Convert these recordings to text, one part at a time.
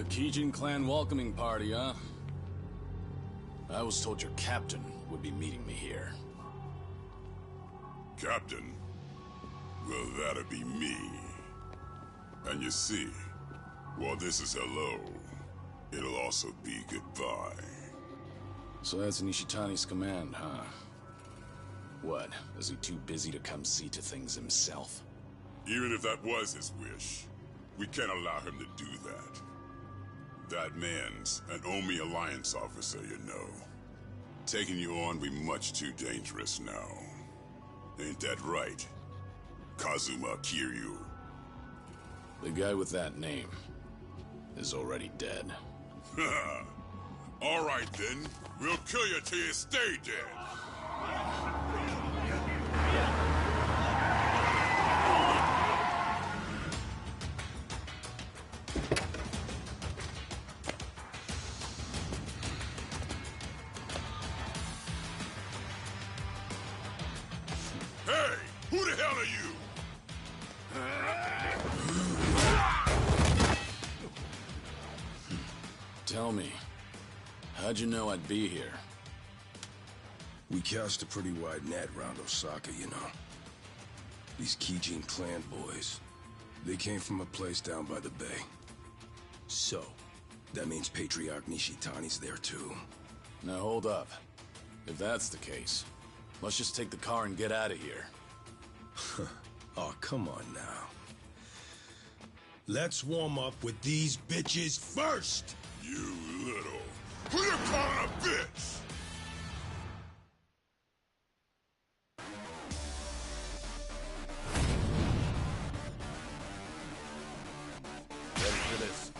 A Kijin clan welcoming party, huh? I was told your captain would be meeting me here. Captain? Well, that'll be me. And you see, while this is hello, it'll also be goodbye. So that's Nishitani's command, huh? What, is he too busy to come see to things himself? Even if that was his wish, we can't allow him to do that. That man's an Omi Alliance officer, you know. Taking you on be much too dangerous now. Ain't that right, Kazuma Kiryu? The guy with that name is already dead. All right then, we'll kill you till you stay dead. Hey, who the hell are you? Tell me, how'd you know I'd be here? We cast a pretty wide net around Osaka, you know. These Kijin clan boys, they came from a place down by the bay. So, that means Patriarch Nishitani's there too. Now hold up. If that's the case, let's just take the car and get out of here. Oh, come on now. Let's warm up with these bitches first! You little... Who you calling a bitch? Ready for this?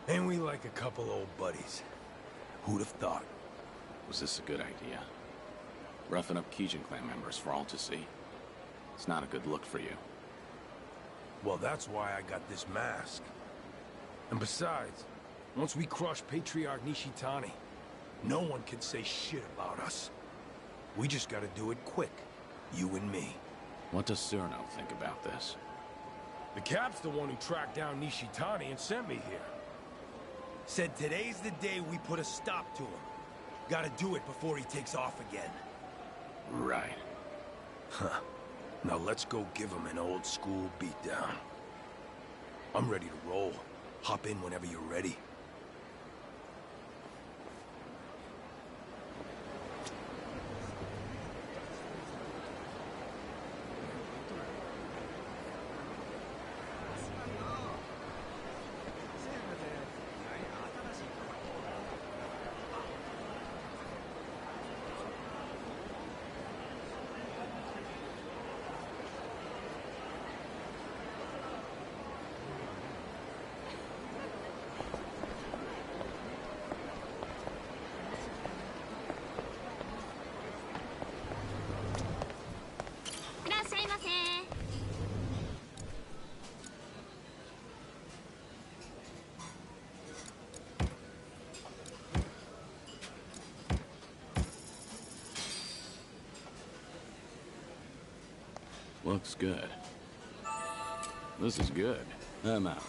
Ain't we like a couple old buddies? Who'd have thought? Was this a good idea? Roughing up Kijin clan members for all to see? It's not a good look for you. Well, that's why I got this mask. And besides, once we crush Patriarch Nishitani, no one can say shit about us. We just gotta do it quick, you and me. What does Cyrano think about this? The Cap's the one who tracked down Nishitani and sent me here. Said today's the day we put a stop to him. Gotta do it before he takes off again. Right. Huh. Now let's go give him an old school beatdown. I'm ready to roll. Hop in whenever you're ready. Looks good. This is good. I'm out.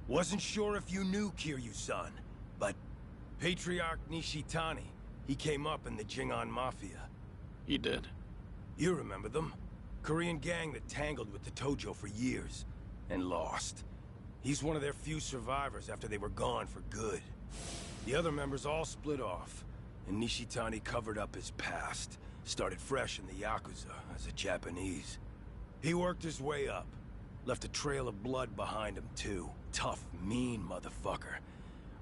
Wasn't sure if you knew Kiryu-san, but Patriarch Nishitani, he came up in the Jingon Mafia. He did. You remember them? Korean gang that tangled with the Tojo for years, and lost. He's one of their few survivors after they were gone for good. The other members all split off, and Nishitani covered up his past, started fresh in the Yakuza as a Japanese. He worked his way up, left a trail of blood behind him too. Tough, mean motherfucker.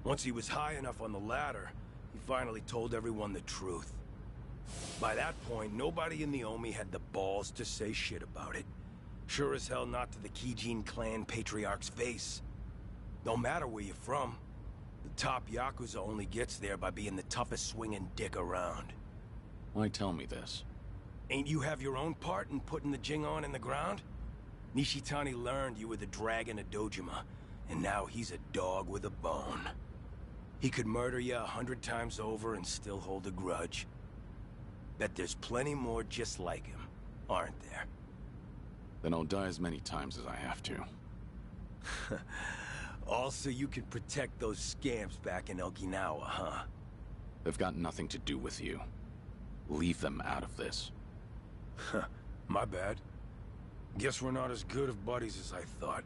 Once he was high enough on the ladder, he finally told everyone the truth. By that point, nobody in the Omi had the balls to say shit about it. Sure as hell not to the Kijin clan patriarch's face. No matter where you're from, the top Yakuza only gets there by being the toughest swinging dick around. Why tell me this? Ain't you have your own part in putting the Jingon in the ground? Nishitani learned you were the dragon of Dojima, and now he's a dog with a bone. He could murder you 100 times over and still hold a grudge. Bet there's plenty more just like him, aren't there? Then I'll die as many times as I have to. Also, you can protect those scamps back in Okinawa, huh? They've got nothing to do with you. Leave them out of this. My bad. Guess we're not as good of buddies as I thought.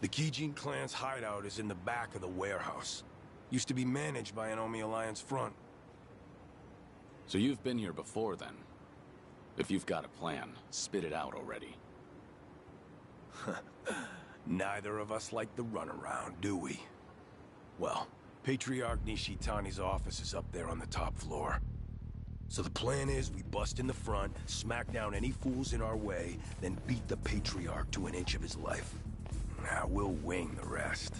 The Kijin clan's hideout is in the back of the warehouse. Used to be managed by an Omi Alliance front. So you've been here before, then? If you've got a plan, spit it out already. Neither of us like the runaround, do we? Well, Patriarch Nishitani's office is up there on the top floor. So the plan is we bust in the front, smack down any fools in our way, then beat the Patriarch to an inch of his life. Now we'll wing the rest.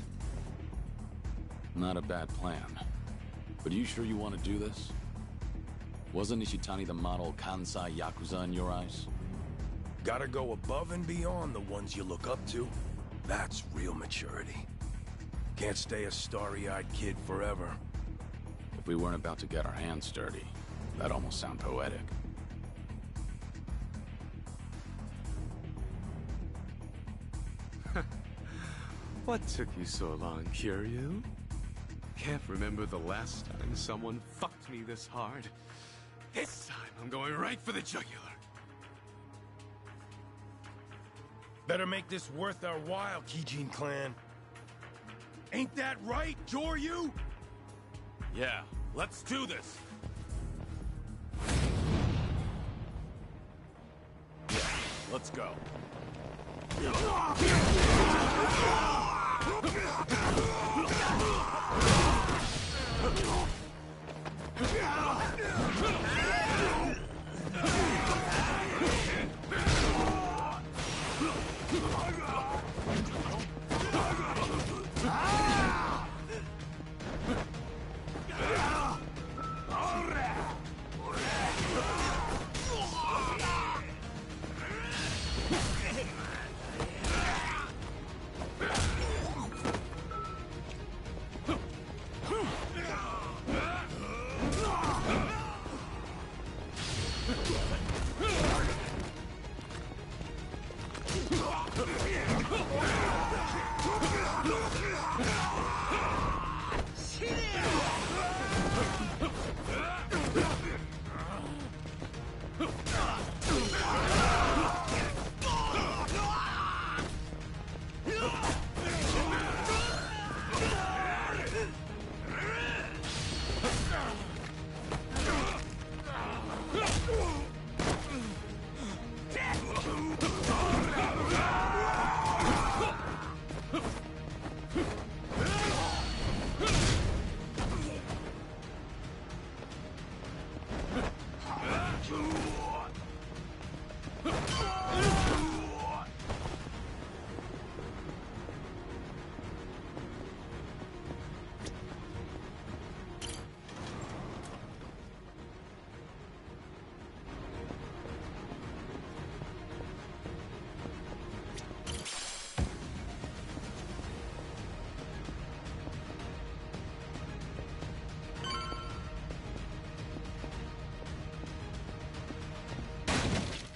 Not a bad plan. But are you sure you want to do this? Wasn't Nishitani the model Kansai Yakuza in your eyes? Gotta go above and beyond the ones you look up to. That's real maturity. Can't stay a starry-eyed kid forever. If we weren't about to get our hands dirty, that'd almost sound poetic. What took you so long, Kiryu? Can't remember the last time someone fucked me this hard. This time, I'm going right for the jugular. Better make this worth our while, Kijin clan. Ain't that right, Joryu? Yeah, let's do this. Yeah, let's go.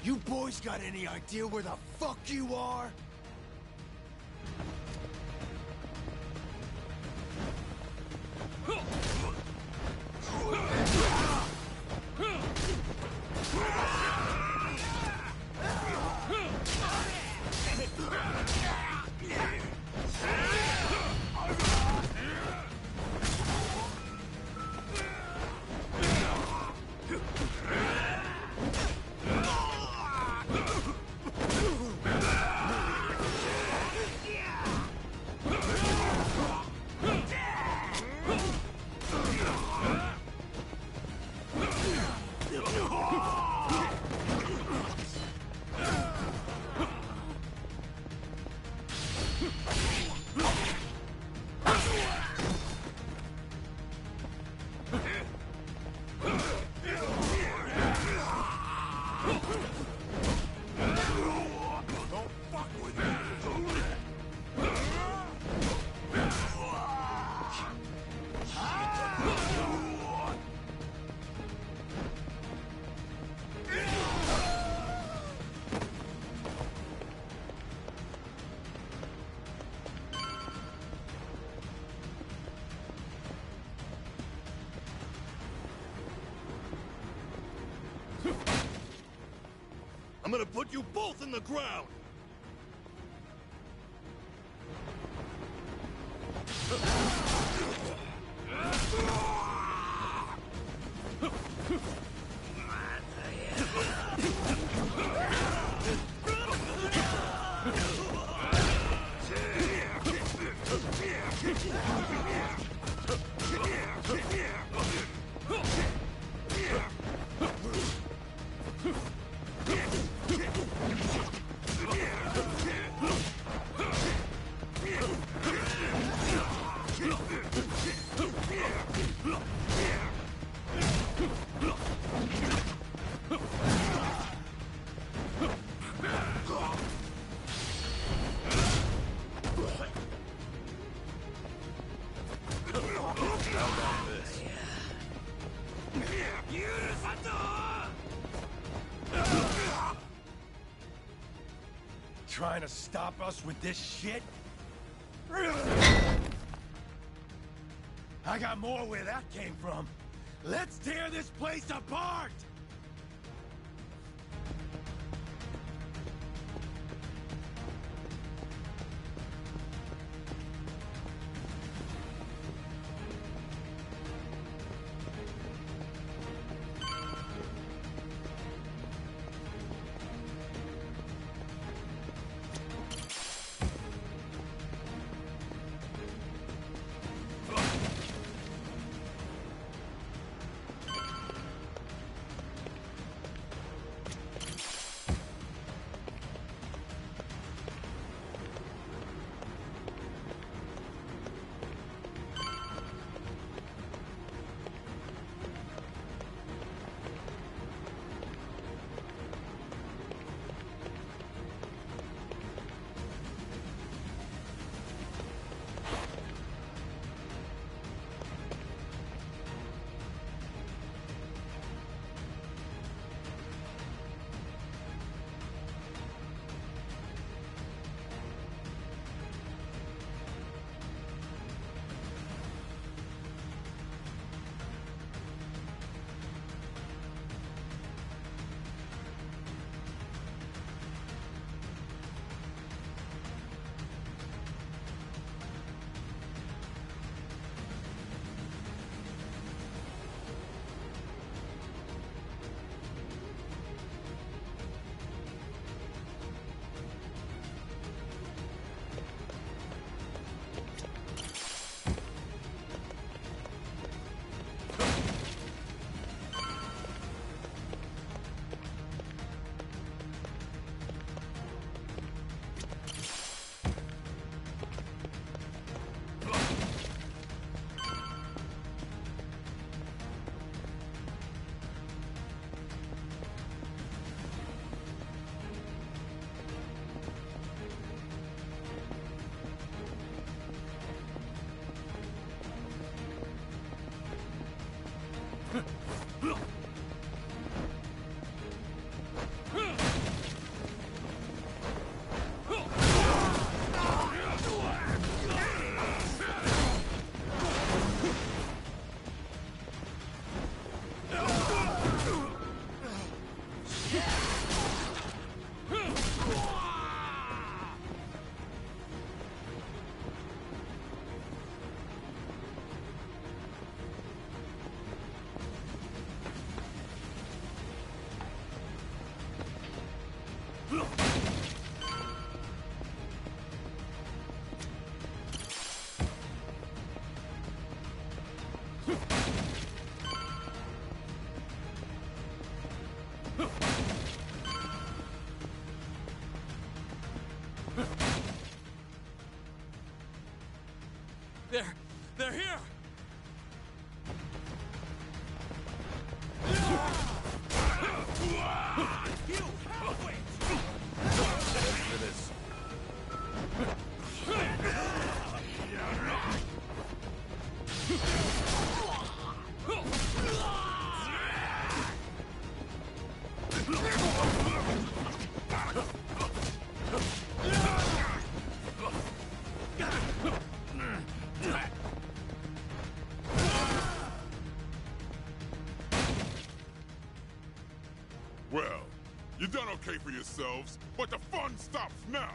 You boys got any idea where the fuck you are? I'm gonna put you both in the ground! Trying to stop us with this shit? I got more where that came from. Let's tear this place apart! They're here! Well, you done okay for yourselves, but the fun stops now!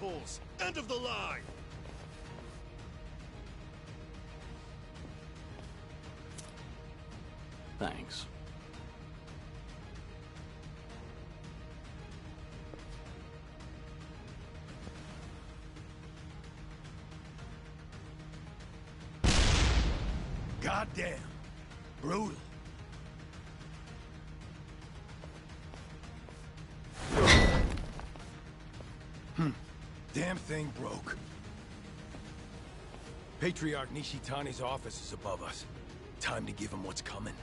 assholes! End of the line! Thanks. Goddamn! Brutal. Damn thing broke. Patriarch Nishitani's office is above us. Time to give him what's coming.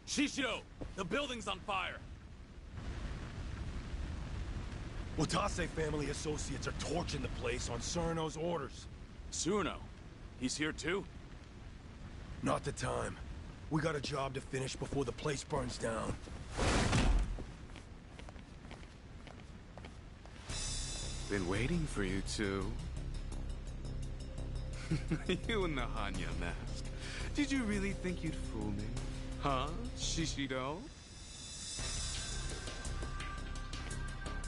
Shishiro! The building's on fire! Watase family associates are torching the place on Surno's orders. Surno? He's here too? Not the time. We got a job to finish before the place burns down. Been waiting for you two. You in the Hanya mask. Did you really think you'd fool me? Huh, Shishiro?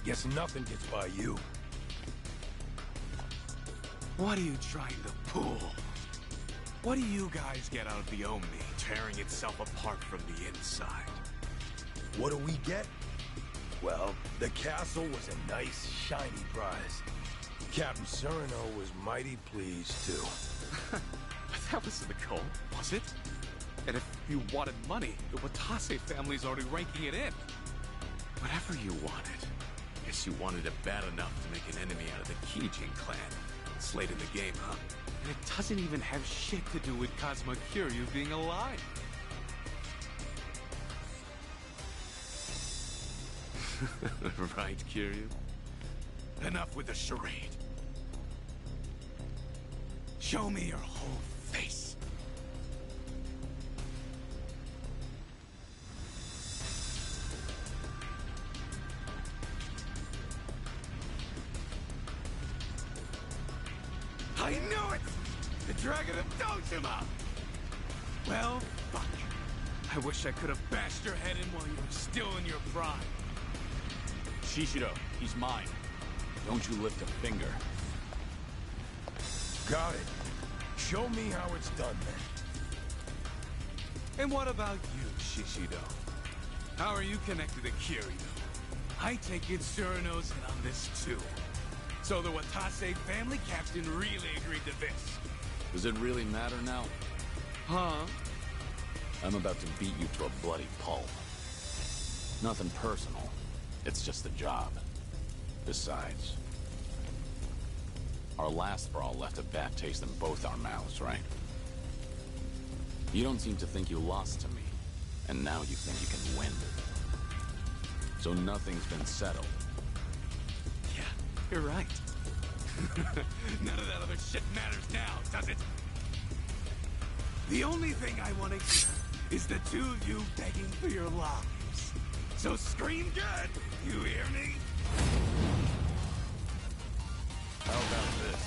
Guess nothing gets by you. What are you trying to pull? What do you guys get out of the Omi tearing itself apart from the inside? What do we get? Well, the castle was a nice, shiny prize. Captain Surno was mighty pleased, too. But that wasn't the goal, was it? And if you wanted money, the Watase family's already ranking it in. Whatever you wanted. Guess you wanted it bad enough to make an enemy out of the Kijin clan. It's late in the game, huh? And it doesn't even have shit to do with Kazuma Kiryu being alive. Right, Kiryu? Enough with the charade. Show me your whole face. I knew it! The Dragon of Dojima! Well, fuck. I wish I could have bashed your head in while you were still in your prime. Shishiro, he's mine. Don't you lift a finger. Got it. Show me how it's done, then. And what about you, Shishido? How are you connected to Kiryu? I take it Surno's in on this too. So the Watase family captain really agreed to this. Does it really matter now? Huh? I'm about to beat you to a bloody pulp. Nothing personal. It's just a job. Besides, our last brawl left a bad taste in both our mouths, right? You don't seem to think you lost to me, and now you think you can win. So nothing's been settled. Yeah, you're right. None of that other shit matters now, does it? The only thing I want to hear is the two of you begging for your lives. So scream good, you hear me? How about this?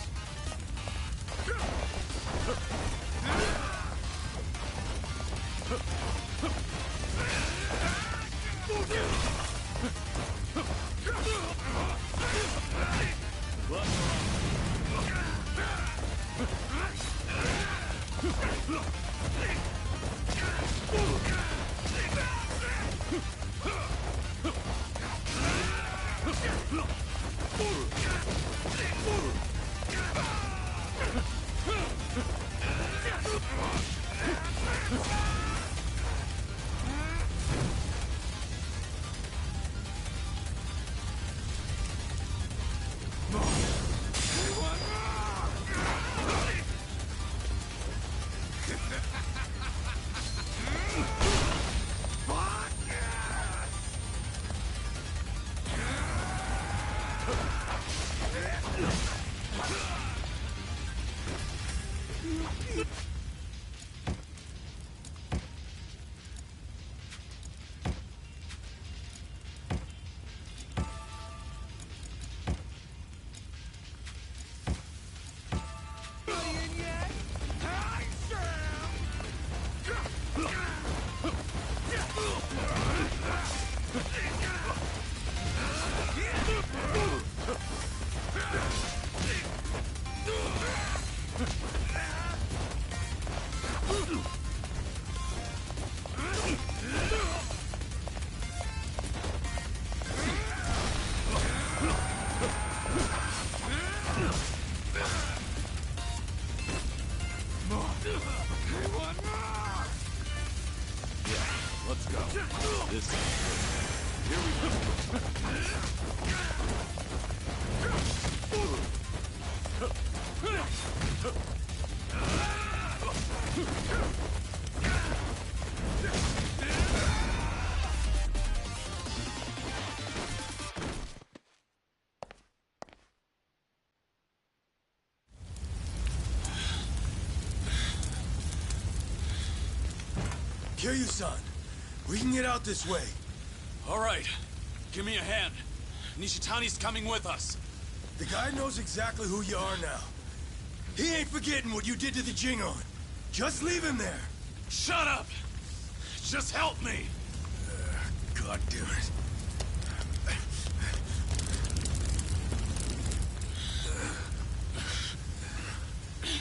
Kiryu-san, we can get out this way. All right. Give me a hand. Nishitani's coming with us. The guy knows exactly who you are now. He ain't forgetting what you did to the Jingon. Just leave him there. Shut up! Just help me! God damn it.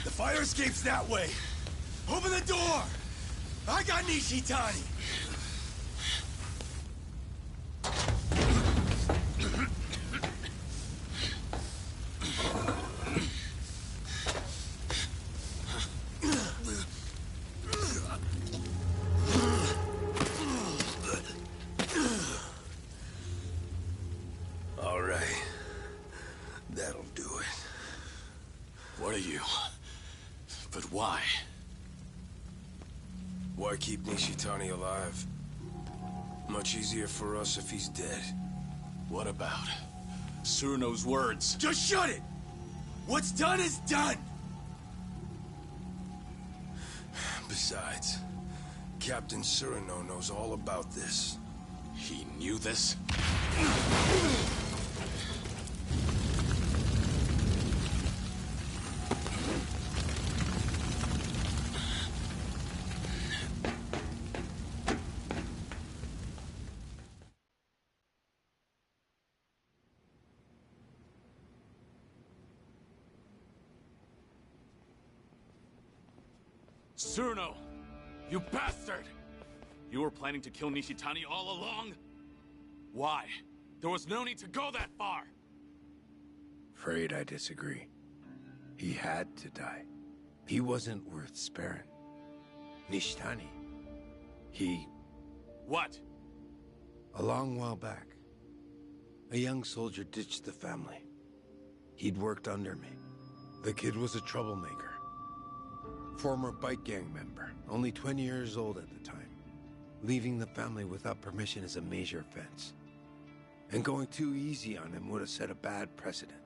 The fire escape's that way. Open the door! I got Nishitani! All right. That'll do it. What are you? But why? Why keep Nishitani alive? Much easier for us if he's dead. What about Tsuruno's words? Just shut it! What's done is done! Besides, Captain Tsuruno knows all about this. He knew this? Tsuruno! You bastard! You were planning to kill Nishitani all along? Why? There was no need to go that far! Afraid I disagree. He had to die. He wasn't worth sparing. Nishitani. He... What? A long while back, a young soldier ditched the family. He'd worked under me. The kid was a troublemaker. Former bike gang member, only 20 years old at the time. Leaving the family without permission is a major offense. And going too easy on him would have set a bad precedent.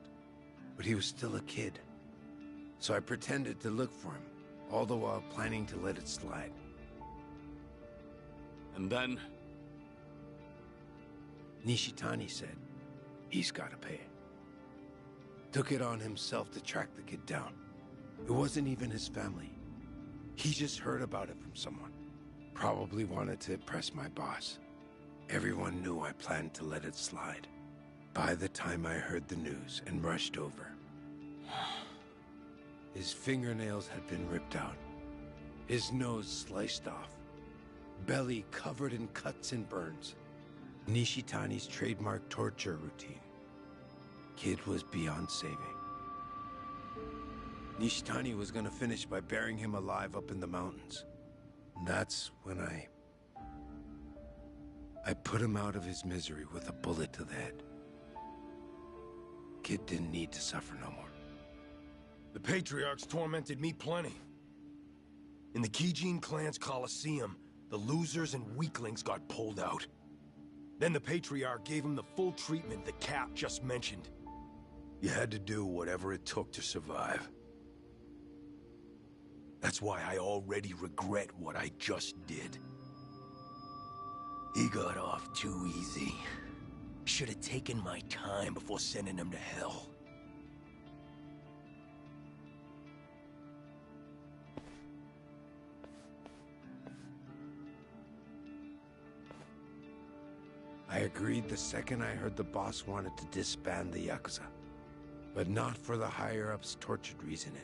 But he was still a kid. So I pretended to look for him, all the while planning to let it slide. And then? Nishitani said, he's gotta pay. Took it on himself to track the kid down. It wasn't even his family. He just heard about it from someone. Probably wanted to impress my boss. Everyone knew I planned to let it slide. By the time I heard the news and rushed over, his fingernails had been ripped out, his nose sliced off, belly covered in cuts and burns. Nishitani's trademark torture routine. Kid was beyond saving. Nishitani was gonna finish by burying him alive up in the mountains. That's when I put him out of his misery with a bullet to the head. Kid didn't need to suffer no more. The Patriarchs tormented me plenty. In the Kijin clan's Coliseum, the losers and weaklings got pulled out. Then the Patriarch gave him the full treatment the Cap just mentioned. You had to do whatever it took to survive. That's why I already regret what I just did. He got off too easy. Should have taken my time before sending him to hell. I agreed the second I heard the boss wanted to disband the Yakuza. But not for the higher-ups' tortured reasoning.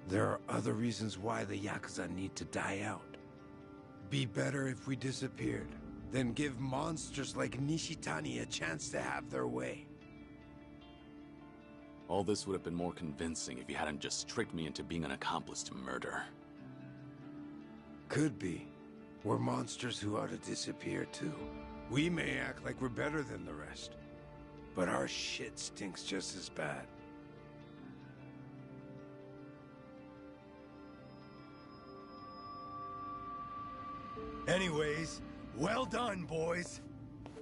There are other reasons why the Yakuza need to die out. Be better if we disappeared, than give monsters like Nishitani a chance to have their way. All this would have been more convincing if you hadn't just tricked me into being an accomplice to murder. Could be. We're monsters who ought to disappear too. We may act like we're better than the rest, but our shit stinks just as bad. Anyways, well done, boys.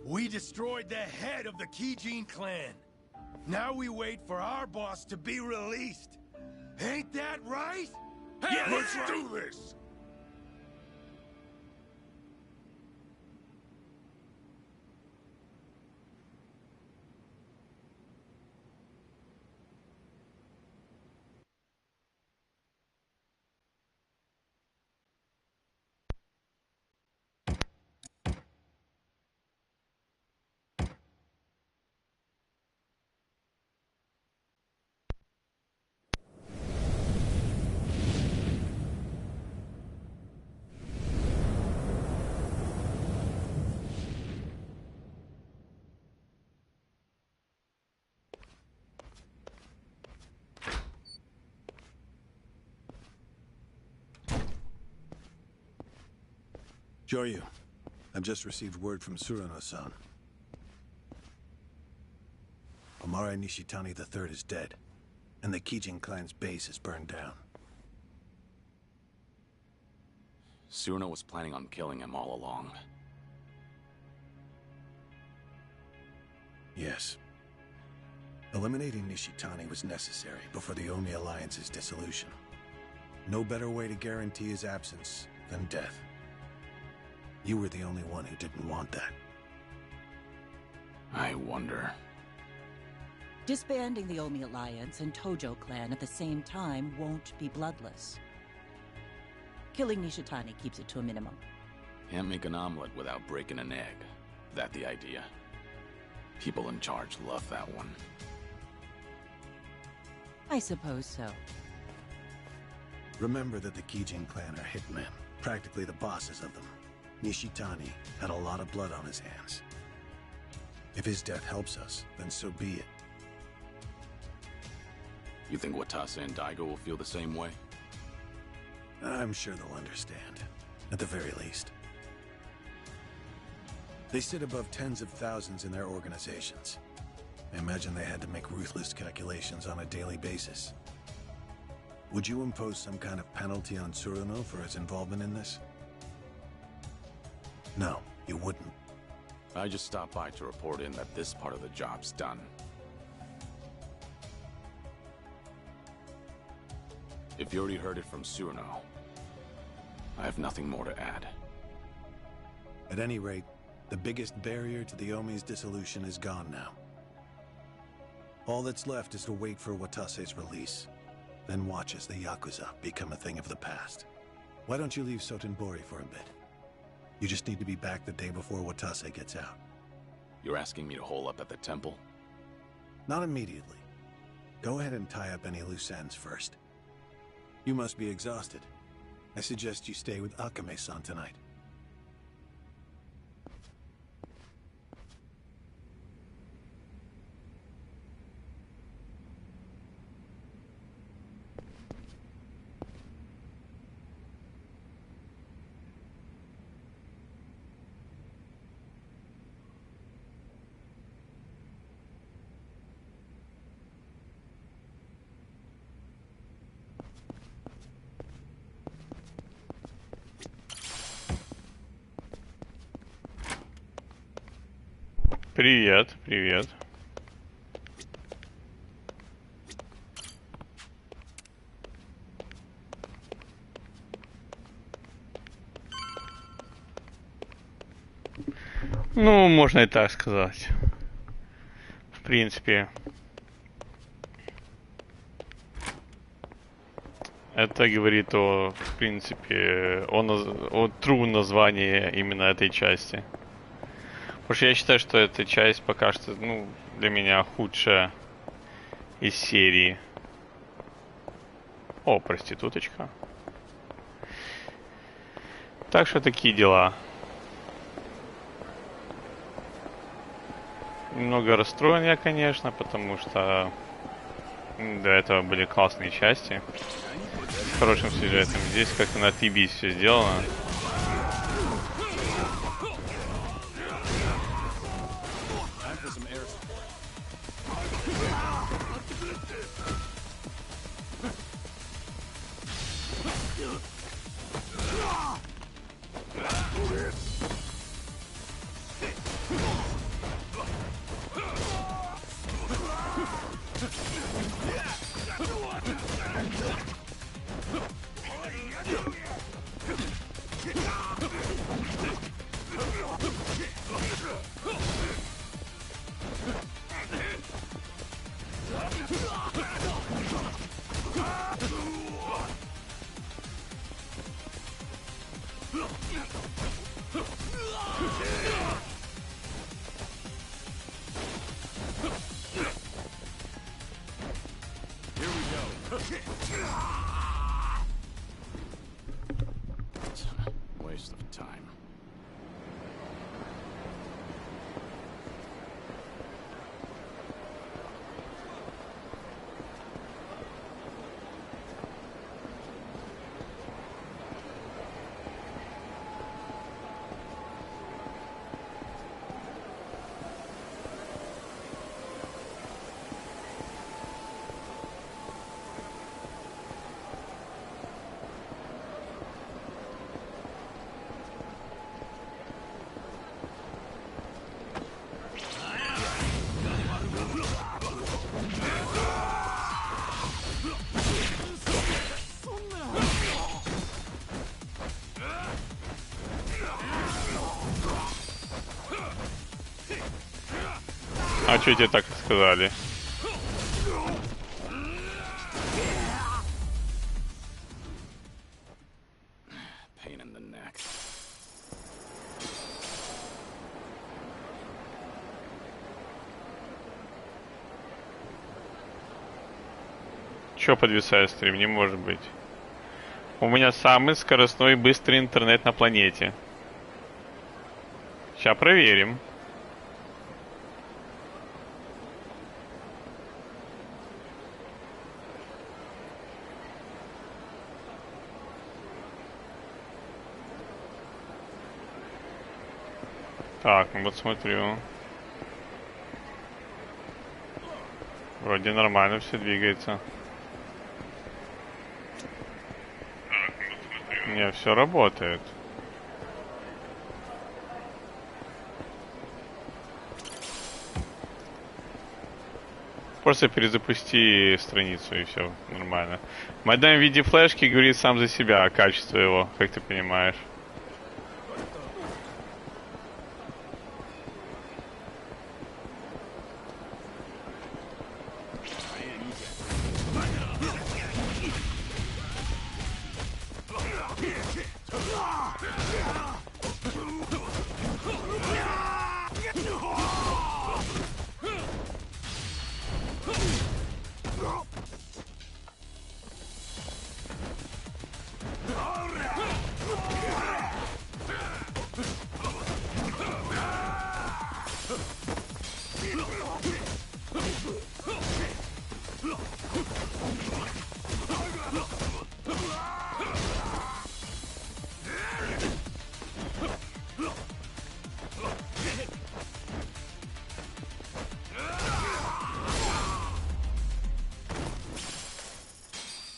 We destroyed the head of the Kijin clan. Now we wait for our boss to be released. Ain't that right? Hey, let's do this! Joryu, I've just received word from Tsuruno-san. Omare Nishitani III is dead, and the Kijin clan's base is burned down. Tsuruno was planning on killing him all along. Yes. Eliminating Nishitani was necessary before the Omi Alliance's dissolution. No better way to guarantee his absence than death. You were the only one who didn't want that. I wonder. Disbanding the Omi Alliance and Tojo clan at the same time won't be bloodless. Killing Nishitani keeps it to a minimum. Can't make an omelet without breaking an egg. That the idea? People in charge love that one. I suppose so. Remember that the Kijin clan are hitmen, practically the bosses of them. Nishitani had a lot of blood on his hands. If his death helps us, then so be it. You think Watase and Daigo will feel the same way? I'm sure they'll understand, at the very least. They sit above tens of thousands in their organizations. I imagine they had to make ruthless calculations on a daily basis. Would you impose some kind of penalty on Tsuruno for his involvement in this? No, you wouldn't. I just stopped by to report in that this part of the job's done. If you already heard it from Tsuruno, I have nothing more to add. At any rate, the biggest barrier to the Omi's dissolution is gone now. All that's left is to wait for Watase's release, then watch as the Yakuza become a thing of the past. Why don't you leave Sotenbori for a bit? You just need to be back the day before Watase gets out. You're asking me to hole up at the temple? Not immediately. Go ahead and tie up any loose ends first. You must be exhausted. I suggest you stay with Akame-san tonight. Привет, привет. Ну, можно и так сказать. В принципе, это говорит о, в принципе, о true названии именно этой части. Потому что я считаю, что эта часть пока что, ну, для меня худшая из серии. О, проституточка. Так что такие дела. Немного расстроен я, конечно, потому что до этого были классные части с хорошим сюжетом. Здесь как-то на отъебись все сделано. Waste of time. А что тебе так сказали? Pain in the neck. Чё подвисает стрим? Не может быть. У меня самый скоростной и быстрый интернет на планете. Сейчас проверим. Так, ну вот смотрю. Вроде нормально все двигается. Не, все работает. Просто перезапусти страницу и все нормально. Модем в виде флешки говорит сам за себя, качество его, как ты понимаешь.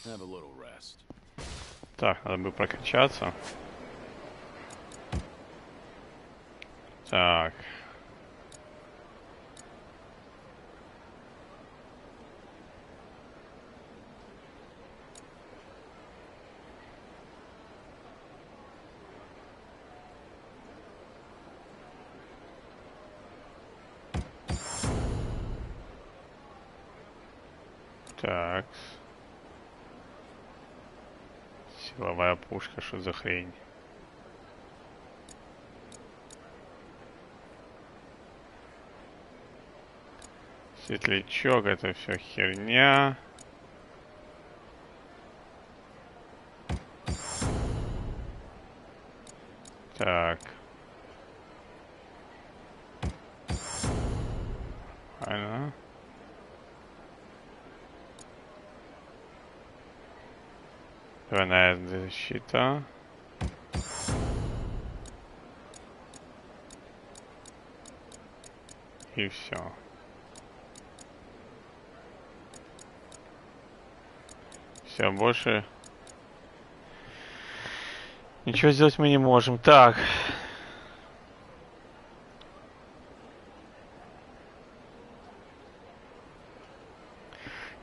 Have a little rest. Так, надо бы прокачаться. Так. Так. Силовая пушка, что за хрень? Светлячок, это все херня. Так. Ага. Двойная защита. И все. Все, больше ничего сделать мы не можем. Так.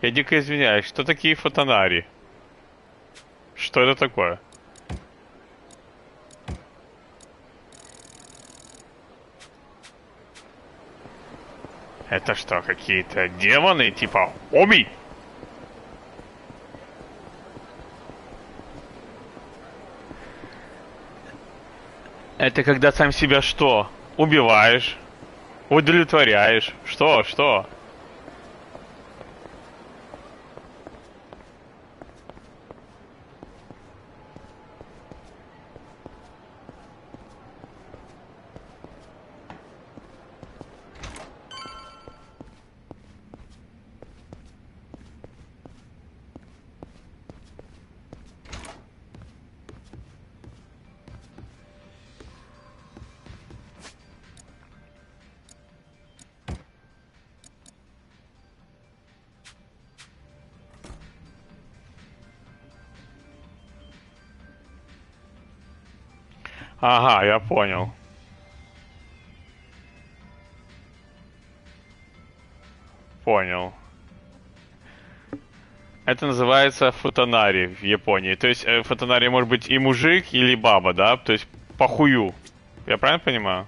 Я дико извиняюсь, что такие фотонари? Что это такое? Это что, какие-то демоны типа Оми? Это когда сам себя что? Убиваешь? Удовлетворяешь? Что? Что? Ага, я понял. Понял. Это называется футонари в Японии. То есть футонари может быть и мужик, или баба, да? То есть по хую. Я правильно понимаю?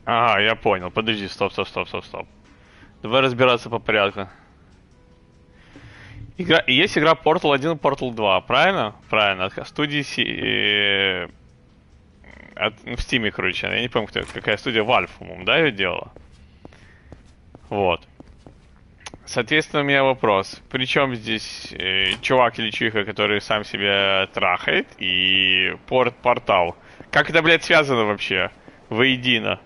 Ага, я понял. Подожди, стоп. Давай разбираться по порядку. Есть игра Portal 1 и Portal 2, правильно? Правильно. От студии в Steam, короче. Я не помню, какая студия. Valve, по-моему, да, ее делала? Вот. Соответственно, у меня вопрос. Причем здесь чувак или чуиха, который сам себя трахает, и портал? Как это, блядь, связано вообще? Воедино.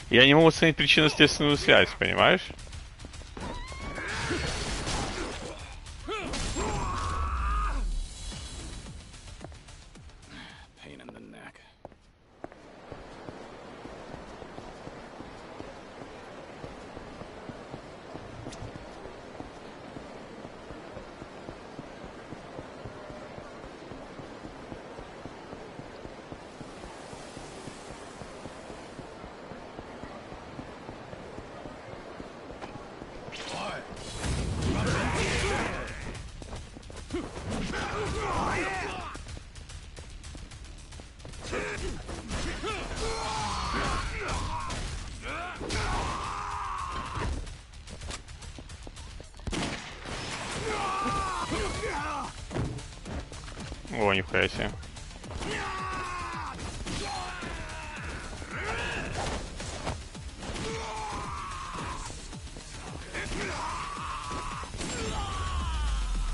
Я не могу оценить причинно-следственную связь, понимаешь? Pain in the neck. О, нихуя себе.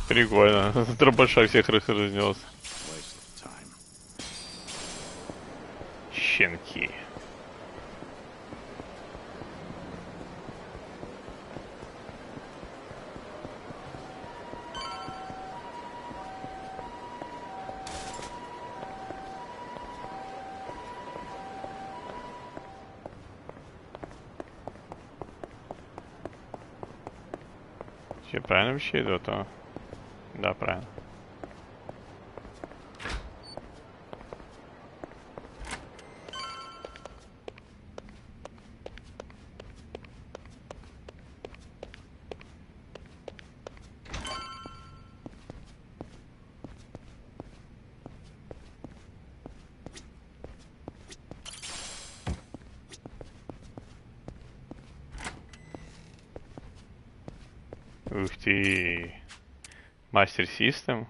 Прикольно. Дробаша всех разнес. Щенки. Я правильно вообще иду, то? Да, правильно. Ух ты. Мастер Систем.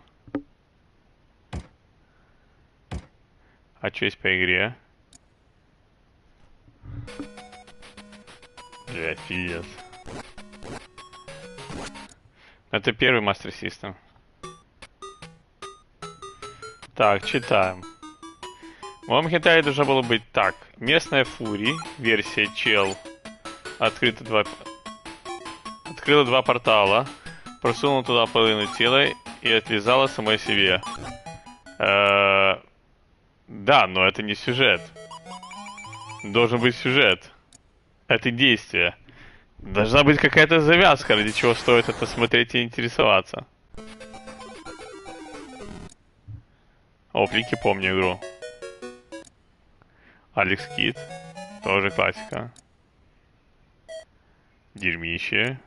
А что есть по игре? Блять, пиздец. Это первый Мастер Систем. Так, читаем. В моем хентае должно было быть так. Местная Фури, версия чел. Открыла два портала. Просунула туда половину тела и отвязала самой себе. Да, но это не сюжет. Должен быть сюжет. Это действие. Должна быть какая-то завязка, ради чего стоит это смотреть и интересоваться. О, Флики, помню игру. Алекс Кид. Тоже классика. Дерьмище.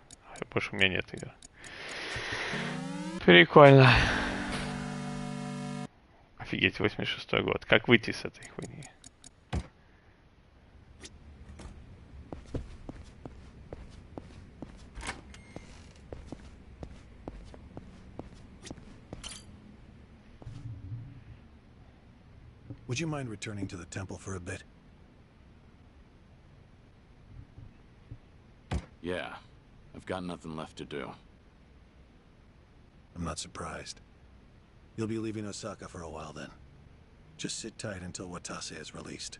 Больше у меня нет игр. Прикольно. Офигеть, 86-й год. Как выйти с этой хуйни? Would you mind returning to the temple for a bit? Yeah, I've got nothing left to do. I'm not surprised. You'll be leaving Osaka for a while then. Just sit tight until Watase is released.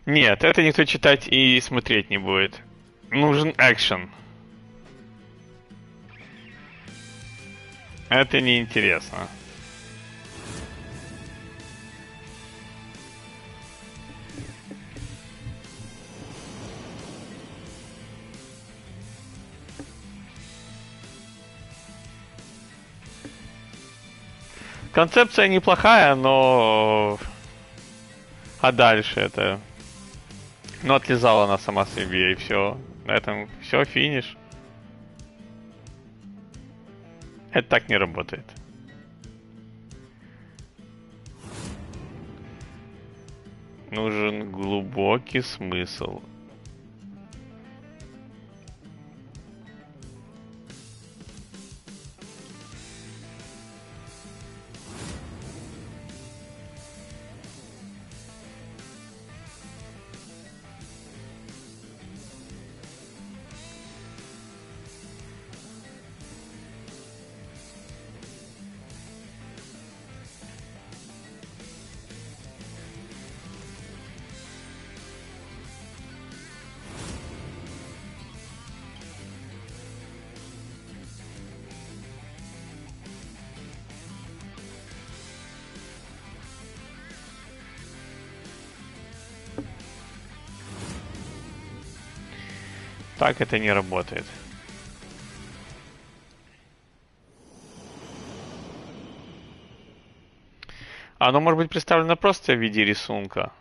Нет, это никто читать и смотреть не будет. Нужен экшен. Это неинтересно. Концепция неплохая, но... А дальше это... Ну, отлизала она сама себе, и все. На этом все, финиш. Это так не работает. Нужен глубокий смысл. Так это не работает. Оно может быть представлено просто в виде рисунка.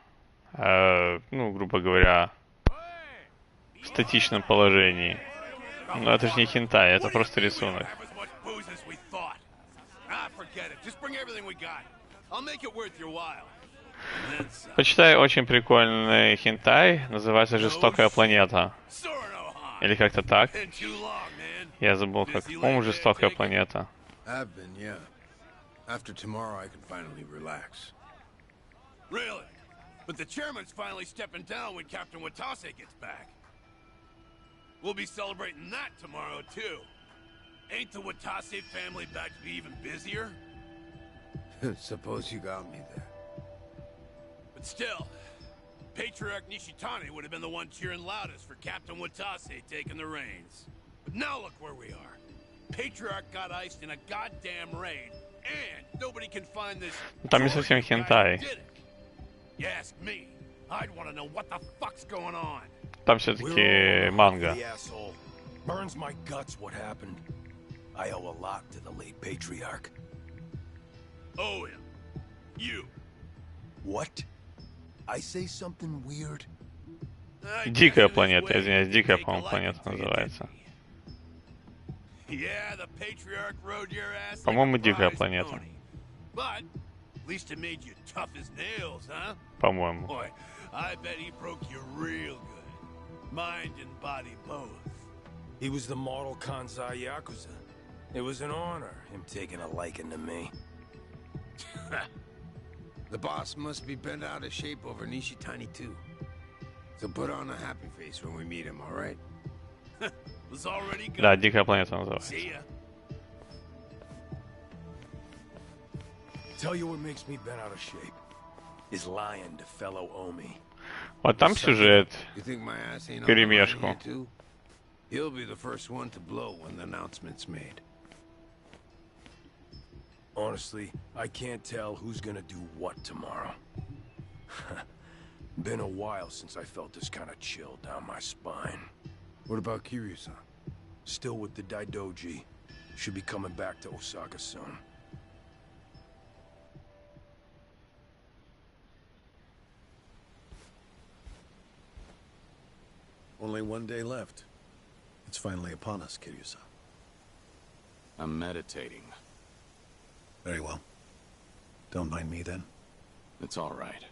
Ну, грубо говоря, в статичном положении. Но это же не хентай, это просто рисунок. Почитай очень прикольный хентай, называется «Жестокая планета». Или как-то так. Я забыл, как. По-моему, «Жестокая планета». After tomorrow, I can finally relax. Really? But the chairman's finally stepping down when Captain Watase gets back. We'll be celebrating that tomorrow, too. Ain't the Watase family back to be even busier? Suppose you got me there. But still, Patriarch Nishitani would have been the one cheering loudest for Captain Watase taking the reins. But now look where we are. Patriarch got iced in a goddamn raid. And nobody can find this. Там не совсем хентай. You ask me, I'd want to know what the fuck's going on. Там все-таки манга. Burns my guts what happened. I owe a lot to the late patriarch. Owe him. You. What? I say something weird? Дикая планета, извиняюсь, дикая, по-моему, планета называется. Yeah, the patriarch rode your ass. По-моему, дикая планета. But at least it made you tough as nails, huh? По-моему. Boy, I bet he broke you real good. Mind and body both. He was the model Kansai Yakuza. It was an honor, him taking a liking to me. The boss must be bent out of shape over Nishitani too. So put on a happy face when we meet him, all right? Да, дикая планета называется. Tell you what makes me bent out of shape is lying to fellow Omi. Вот там сюжет перемешку. He'll be the first one to blow when the announcement's made. Honestly, I can't tell who's gonna do what tomorrow. Been a while since I felt this kind of chill down my spine. What about Kiryu-san? Still with the Daidoji. Should be coming back to Osaka soon. Only one day left. It's finally upon us, Kiryu-san. I'm meditating. Very well. Don't mind me then. It's all right.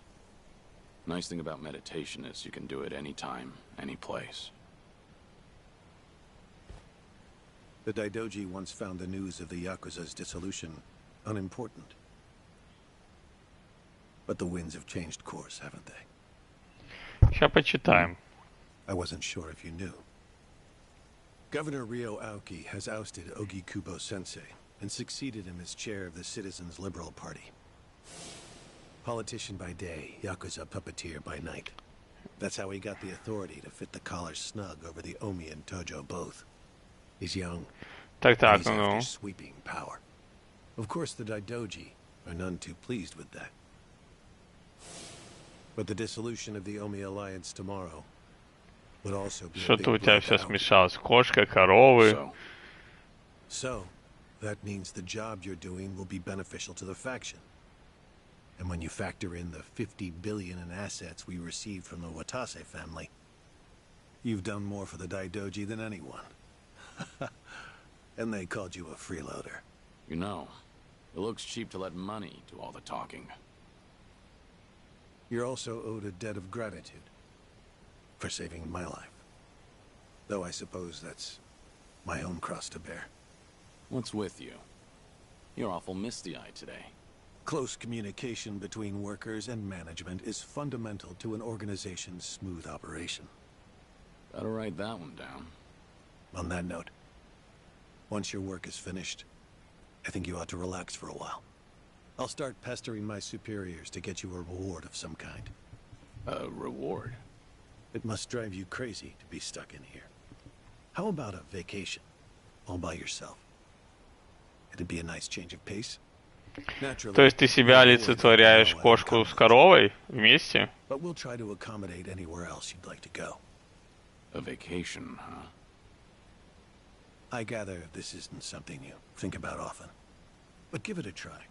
Nice thing about meditation is you can do it anytime, any place. The Daidoji once found the news of the Yakuza's dissolution unimportant. But the winds have changed course, haven't they? Сейчас почитаем. I wasn't sure if you knew. Governor Ryo Aoki has ousted Ogi Kubo-sensei and succeeded him as chair of the Citizens' Liberal Party. Politician by day, Yakuza puppeteer by night. That's how he got the authority to fit the collar snug over the Omi and Tojo both. He's young, Так, and he's ну. after sweeping power. Of course, the Daidoji are none too pleased with that. But the dissolution of the Omi alliance tomorrow would also be a big Что-то у тебя blow все to Aoki. смешалось. Кошка, коровы. So, That means the job you're doing will be beneficial to the faction. And when you factor in the 50 billion in assets we received from the Watase family, you've done more for the Daidoji than anyone. And they called you a freeloader. You know, it looks cheap to let money do all the talking. You're also owed a debt of gratitude for saving my life. Though I suppose that's my own cross to bear. What's with you? You're awful misty-eyed today. Close communication between workers and management is fundamental to an organization's smooth operation. Gotta write that one down. On that note, once your work is finished, I think you ought to relax for a while. I'll start pestering my superiors to get you a reward of some kind. A reward? It must drive you crazy to be stuck in here. How about a vacation, all by yourself? It'd be a nice change of pace. Naturally, То есть ты себя олицетворяешь кошку с коровой вместе? But we'll try to accommodate anywhere else you'd like to go. A vacation, huh? I gather this isn't something you think about often. But give it a try.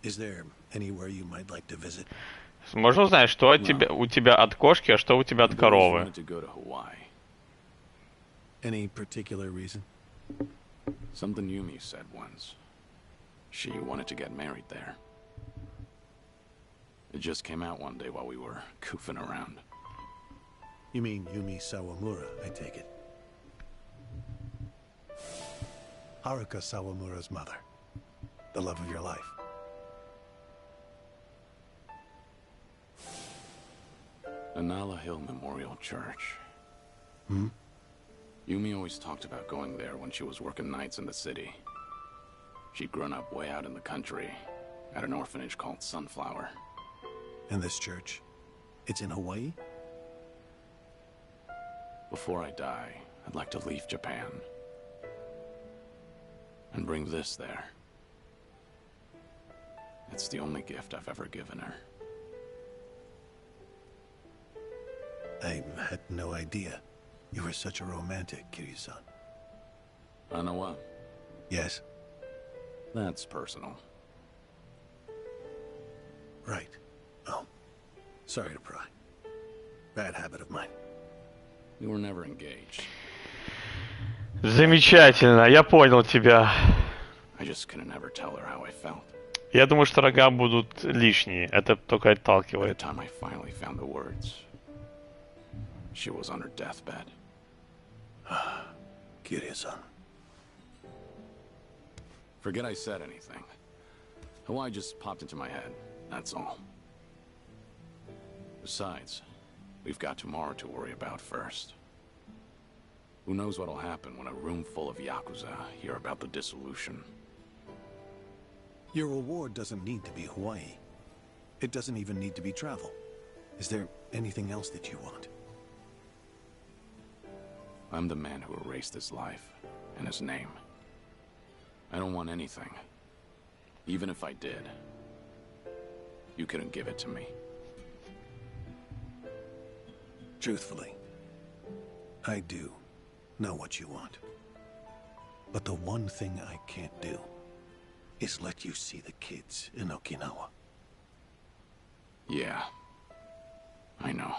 Is there anywhere you might like to visit? Можно узнать, что от тебя, у тебя от кошки, а что у тебя от коровы? Any particular reason? Something Yumi said once. She wanted to get married there. It just came out one day while we were goofing around. You mean Yumi Sawamura, I take it. Haruka Sawamura's mother. The love of your life. Anala Hill Memorial Church. Hmm? Yumi always talked about going there when she was working nights in the city. She'd grown up way out in the country, at an orphanage called Sunflower. And this church? It's in Hawaii? Before I die, I'd like to leave Japan. And bring this there. It's the only gift I've ever given her. I had no idea. You were such a romantic, Kiryu-san. Anawa? Yes? That's personal. Right. Oh. Sorry to pry. Bad habit of mine. We were never engaged. Замечательно, я понял тебя. I just couldn't ever tell her how I felt. Я думаю, что рога будут лишние. Это только отталкивает. By the time I finally found the words, she was on her deathbed. Kiryu-san. Forget I said anything. Hawaii just popped into my head, that's all. Besides, we've got tomorrow to worry about first. Who knows what'll happen when a room full of Yakuza hear about the dissolution. Your reward doesn't need to be Hawaii. It doesn't even need to be travel. Is there anything else that you want? I'm the man who erased his life and his name. I don't want anything. Even if I did, you couldn't give it to me. Truthfully, I do know what you want. But the one thing I can't do is let you see the kids in Okinawa. Yeah, I know.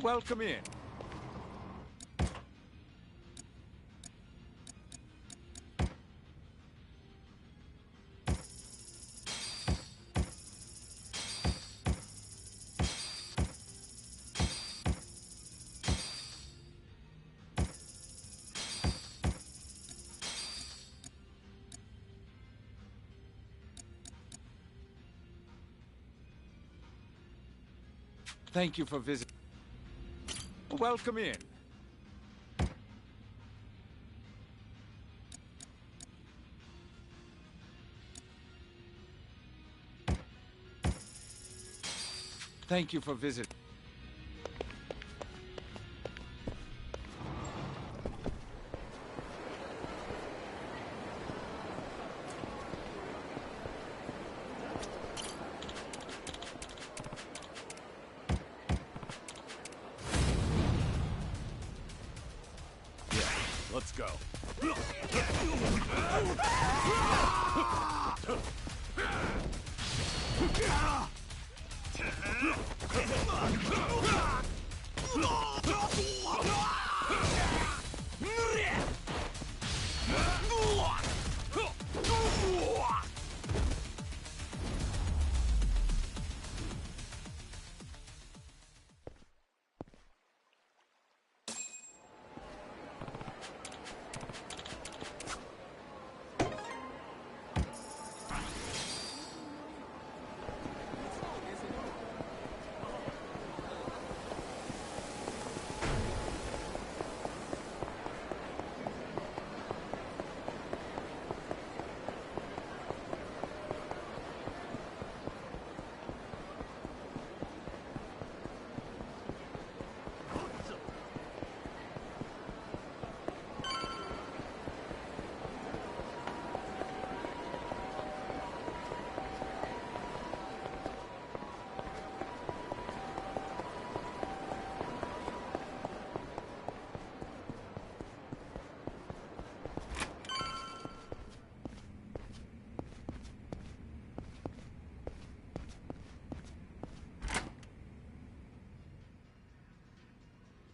Welcome in. Thank you for visiting. Welcome in. Thank you for visiting. Let's go.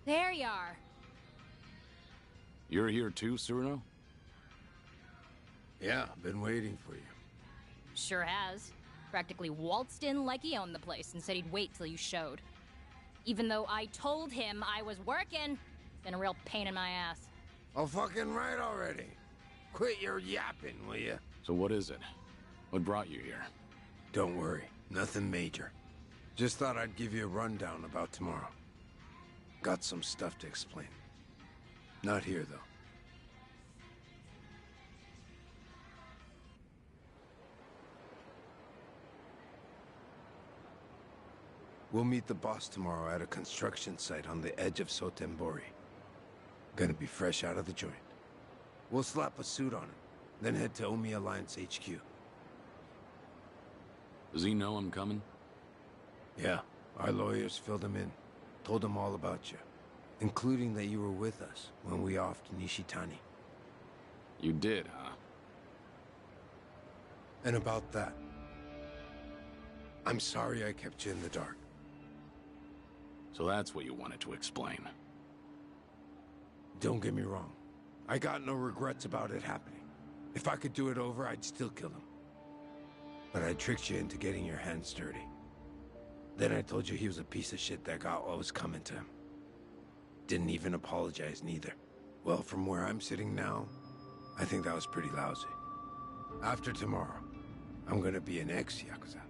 There you are. You're here too, Cyrano? Yeah, been waiting for you. Sure has. Practically waltzed in like he owned the place and said he'd wait till you showed. Even though I told him I was working, it's been a real pain in my ass. Oh, fucking right already. Quit your yapping, will you? So what is it? What brought you here? Don't worry, nothing major. Just thought I'd give you a rundown about tomorrow. Got some stuff to explain. Not here, though. We'll meet the boss tomorrow at a construction site on the edge of Sotembori. Gonna be fresh out of the joint. We'll slap a suit on him, then head to Omi Alliance HQ. Does he know I'm coming? Yeah, our lawyers filled him in. Told him all about you, including that you were with us when we offed Nishitani. You did, huh? And about that, I'm sorry I kept you in the dark. So that's what you wanted to explain. Don't get me wrong. I got no regrets about it happening. If I could do it over, I'd still kill him. But I tricked you into getting your hands dirty. Then I told you he was a piece of shit that got what was coming to him. Didn't even apologize, neither. Well, from where I'm sitting now, I think that was pretty lousy. After tomorrow, I'm gonna be an ex-Yakuza.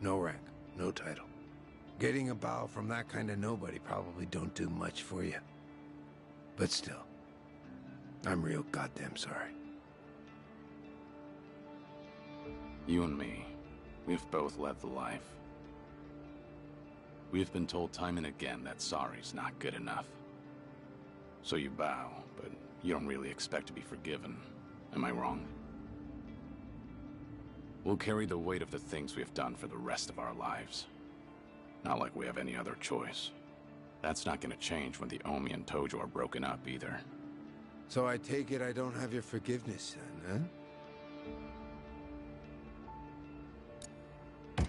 No rank, no title. Getting a bow from that kind of nobody probably don't do much for you. But still, I'm real goddamn sorry. You and me, we've both led the life. We've been told time and again that sorry's not good enough. So you bow, but you don't really expect to be forgiven. Am I wrong? We'll carry the weight of the things we've done for the rest of our lives. Not like we have any other choice. That's not gonna change when the Omi and Tojo are broken up either. So I take it I don't have your forgiveness then, huh?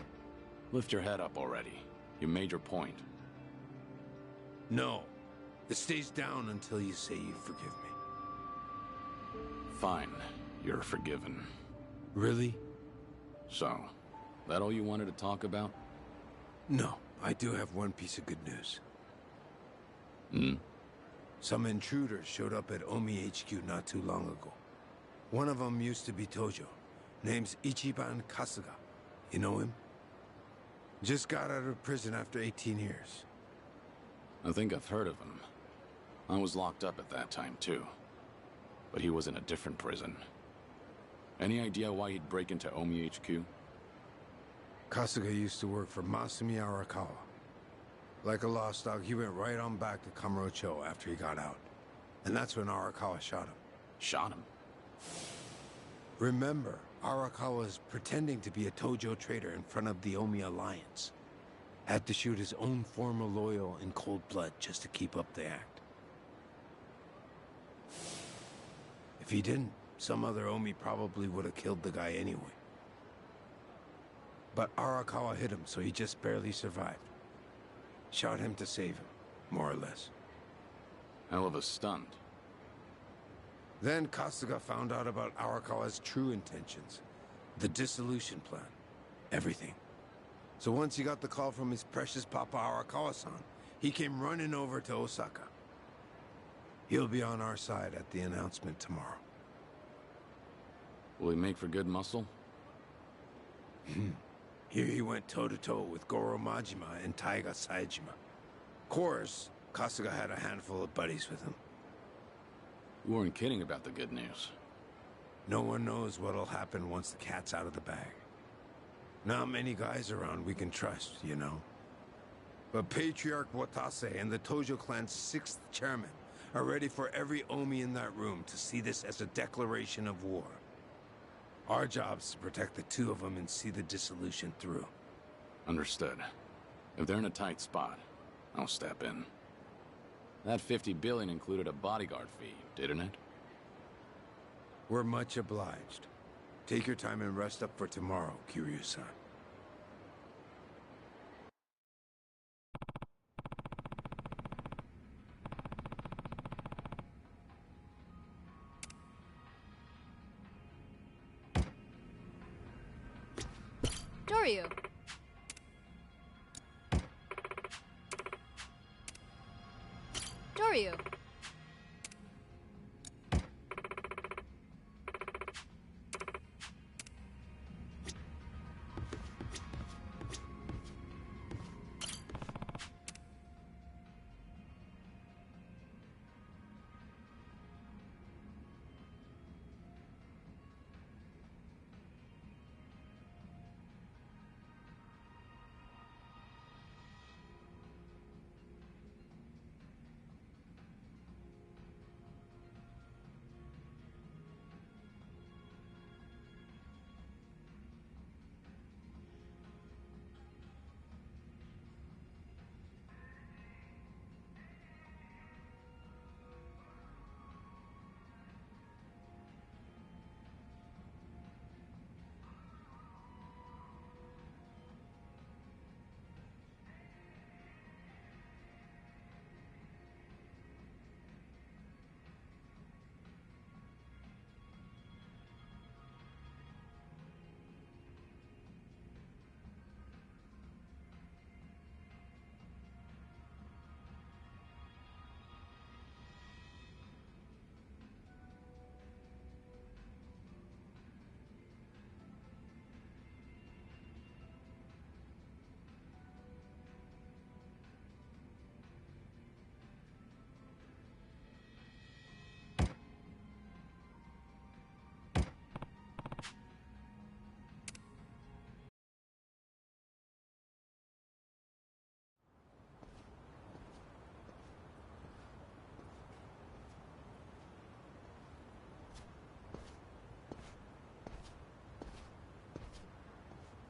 Lift your head up already. You made your point. No. It stays down until you say you forgive me. Fine. You're forgiven. Really? So, that all you wanted to talk about? No. I do have one piece of good news. Hmm? Some intruders showed up at Omi HQ not too long ago. One of them used to be Tojo. Name's Ichiban Kasuga. You know him? Just got out of prison after 18 years. I think I've heard of him. I was locked up at that time, too. But he was in a different prison. Any idea why he'd break into Omi HQ? Kasuga used to work for Masumi Arakawa. Like a lost dog, he went right on back to Kamurocho after he got out. And that's when Arakawa shot him. Shot him? Remember, Arakawa was pretending to be a Tojo traitor in front of the Omi Alliance. Had to shoot his own former loyal in cold blood just to keep up the act. If he didn't, some other Omi probably would have killed the guy anyway. But Arakawa hit him, so he just barely survived. Shot him to save him, more or less. Hell of a stunt. Then Kasuga found out about Arakawa's true intentions. The dissolution plan. Everything. So once he got the call from his precious Papa Arakawa-san, he came running over to Osaka. He'll be on our side at the announcement tomorrow. Will he make for good muscle? Here he went toe-to-toe with Goro Majima and Taiga Saejima. Of course, Kasuga had a handful of buddies with him. You weren't kidding about the good news. No one knows what'll happen once the cat's out of the bag. Not many guys around we can trust, you know. But Patriarch Watase and the Tojo clan's 6th chairman are ready for every Omi in that room to see this as a declaration of war. Our job's to protect the two of them and see the dissolution through. Understood. If they're in a tight spot, I'll step in. That 50 billion included a bodyguard fee, didn't it? We're much obliged. Take your time and rest up for tomorrow, Kiryu-san. Doryu. Doryu.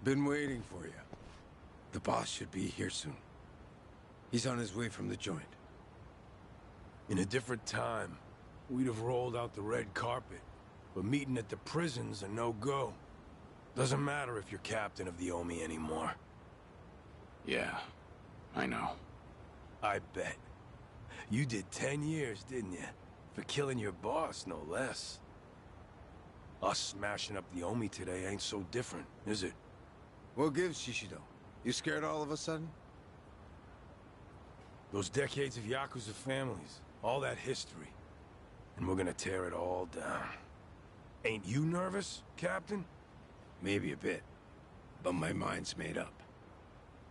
Been waiting for you. The boss should be here soon. He's on his way from the joint. In a different time, we'd have rolled out the red carpet. But meeting at the prison's a no-go. Doesn't matter if you're captain of the Omi anymore. Yeah, I know. I bet. You did 10 years, didn't you? For killing your boss, no less. Us smashing up the Omi today ain't so different, is it? What gives, Shishido? You scared all of a sudden? Those decades of Yakuza families, all that history. And we're gonna tear it all down. Ain't you nervous, Captain? Maybe a bit. But my mind's made up.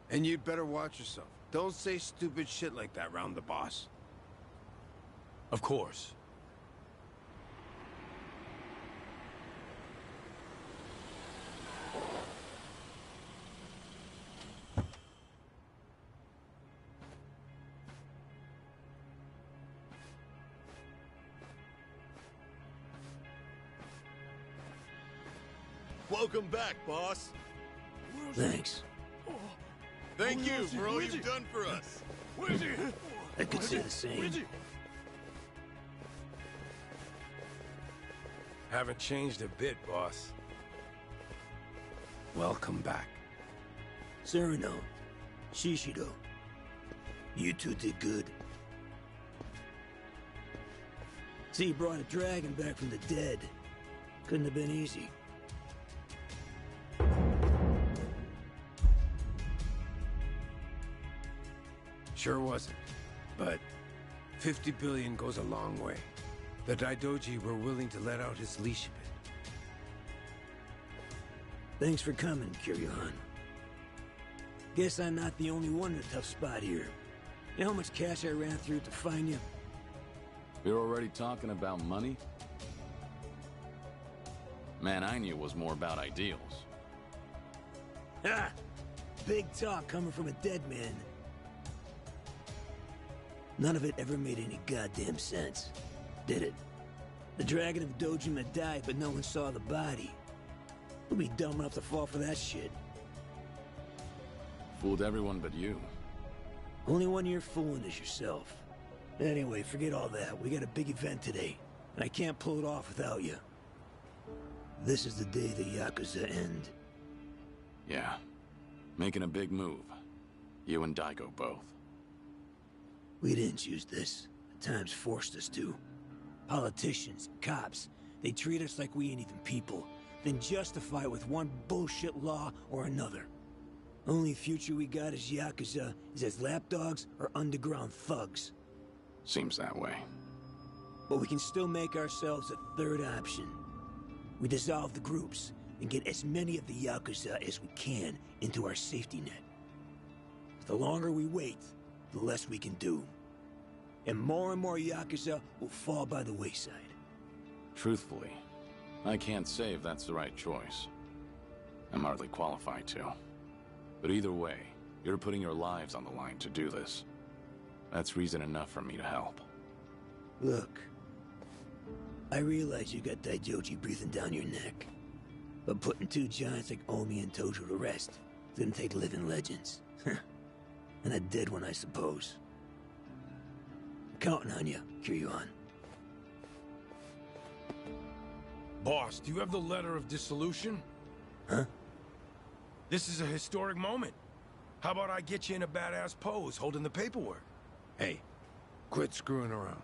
And you'd better watch yourself. Don't say stupid shit like that round the boss. Of course. Welcome back, boss. Thanks. Thank you for all you've done for us. I could say the same. Haven't changed a bit, boss. Welcome back. Sereno, Shishido, you two did good. See, you brought a dragon back from the dead. Couldn't have been easy. Sure wasn't. But 50 billion goes a long way. The Daidoji were willing to let out his leash a bit. Thanks for coming, Kiryu-han. Guess I'm not the only one in a tough spot here. You know how much cash I ran through to find you? You're already talking about money? Man, I knew it was more about ideals. Ha! Big talk coming from a dead man. None of it ever made any goddamn sense, did it? The Dragon of Dojima died, but no one saw the body. Who'd be dumb enough to fall for that shit? Fooled everyone but you. Only one you're fooling is yourself. Anyway, forget all that. We got a big event today, and I can't pull it off without you. This is the day the Yakuza end. Yeah. Making a big move. You and Daigo both. We didn't choose this. The times forced us to. Politicians, cops, they treat us like we ain't even people, then justify it with one bullshit law or another. Only future we got as Yakuza is as lapdogs or underground thugs. Seems that way. But we can still make ourselves a third option. We dissolve the groups and get as many of the Yakuza as we can into our safety net. The longer we wait, the less we can do. And more Yakuza will fall by the wayside. Truthfully, I can't say if that's the right choice. I'm hardly qualified to. But either way, you're putting your lives on the line to do this. That's reason enough for me to help. Look, I realize you got Daidoji breathing down your neck. But putting two giants like Omi and Tojo to rest didn't take living legends. And a dead one, I suppose. I'm counting on you, Kiryu-han. Boss, do you have the letter of dissolution? Huh? This is a historic moment. How about I get you in a badass pose holding the paperwork? Hey, quit screwing around.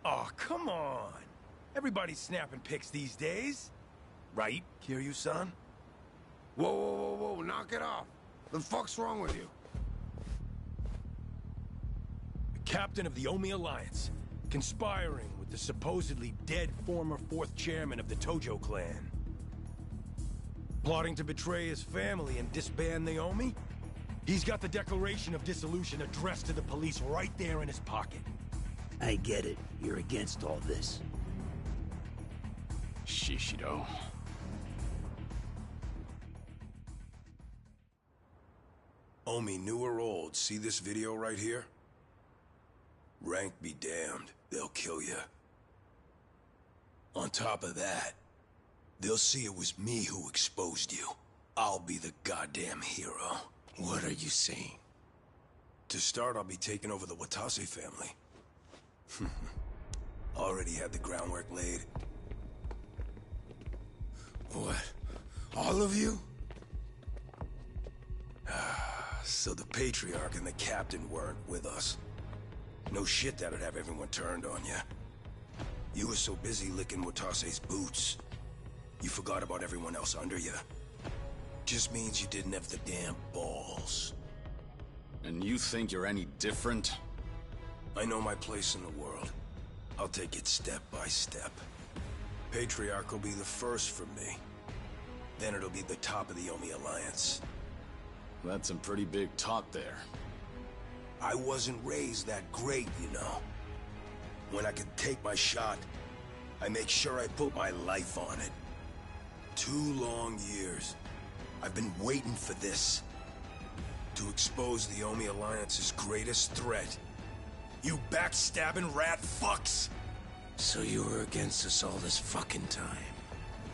Oh, come on. Everybody's snapping pics these days. Right, Kiryu-san? Whoa, knock it off. The fuck's wrong with you? The captain of the Omi Alliance, conspiring with the supposedly dead former 4th chairman of the Tojo clan. Plotting to betray his family and disband the Omi? He's got the declaration of dissolution addressed to the police right there in his pocket. I get it. You're against all this. Shishido. Omi, new or old, see this video right here? Rank be damned, they'll kill you. On top of that, they'll see it was me who exposed you. I'll be the goddamn hero. What are you saying? To start, I'll be taking over the Watase family. Already had the groundwork laid. What? All of you? So the Patriarch and the Captain weren't with us. No shit that'd have everyone turned on you. You were so busy licking Watase's boots, you forgot about everyone else under you. Just means you didn't have the damn balls. And you think you're any different? I know my place in the world. I'll take it step by step. Patriarch will be the first for me. Then it'll be the top of the Omi Alliance. That's some pretty big talk there. I wasn't raised that great, you know. When I could take my shot, I make sure I put my life on it. 2 long years. I've been waiting for this. To expose the Omi Alliance's greatest threat. You backstabbing rat fucks! So you were against us all this fucking time?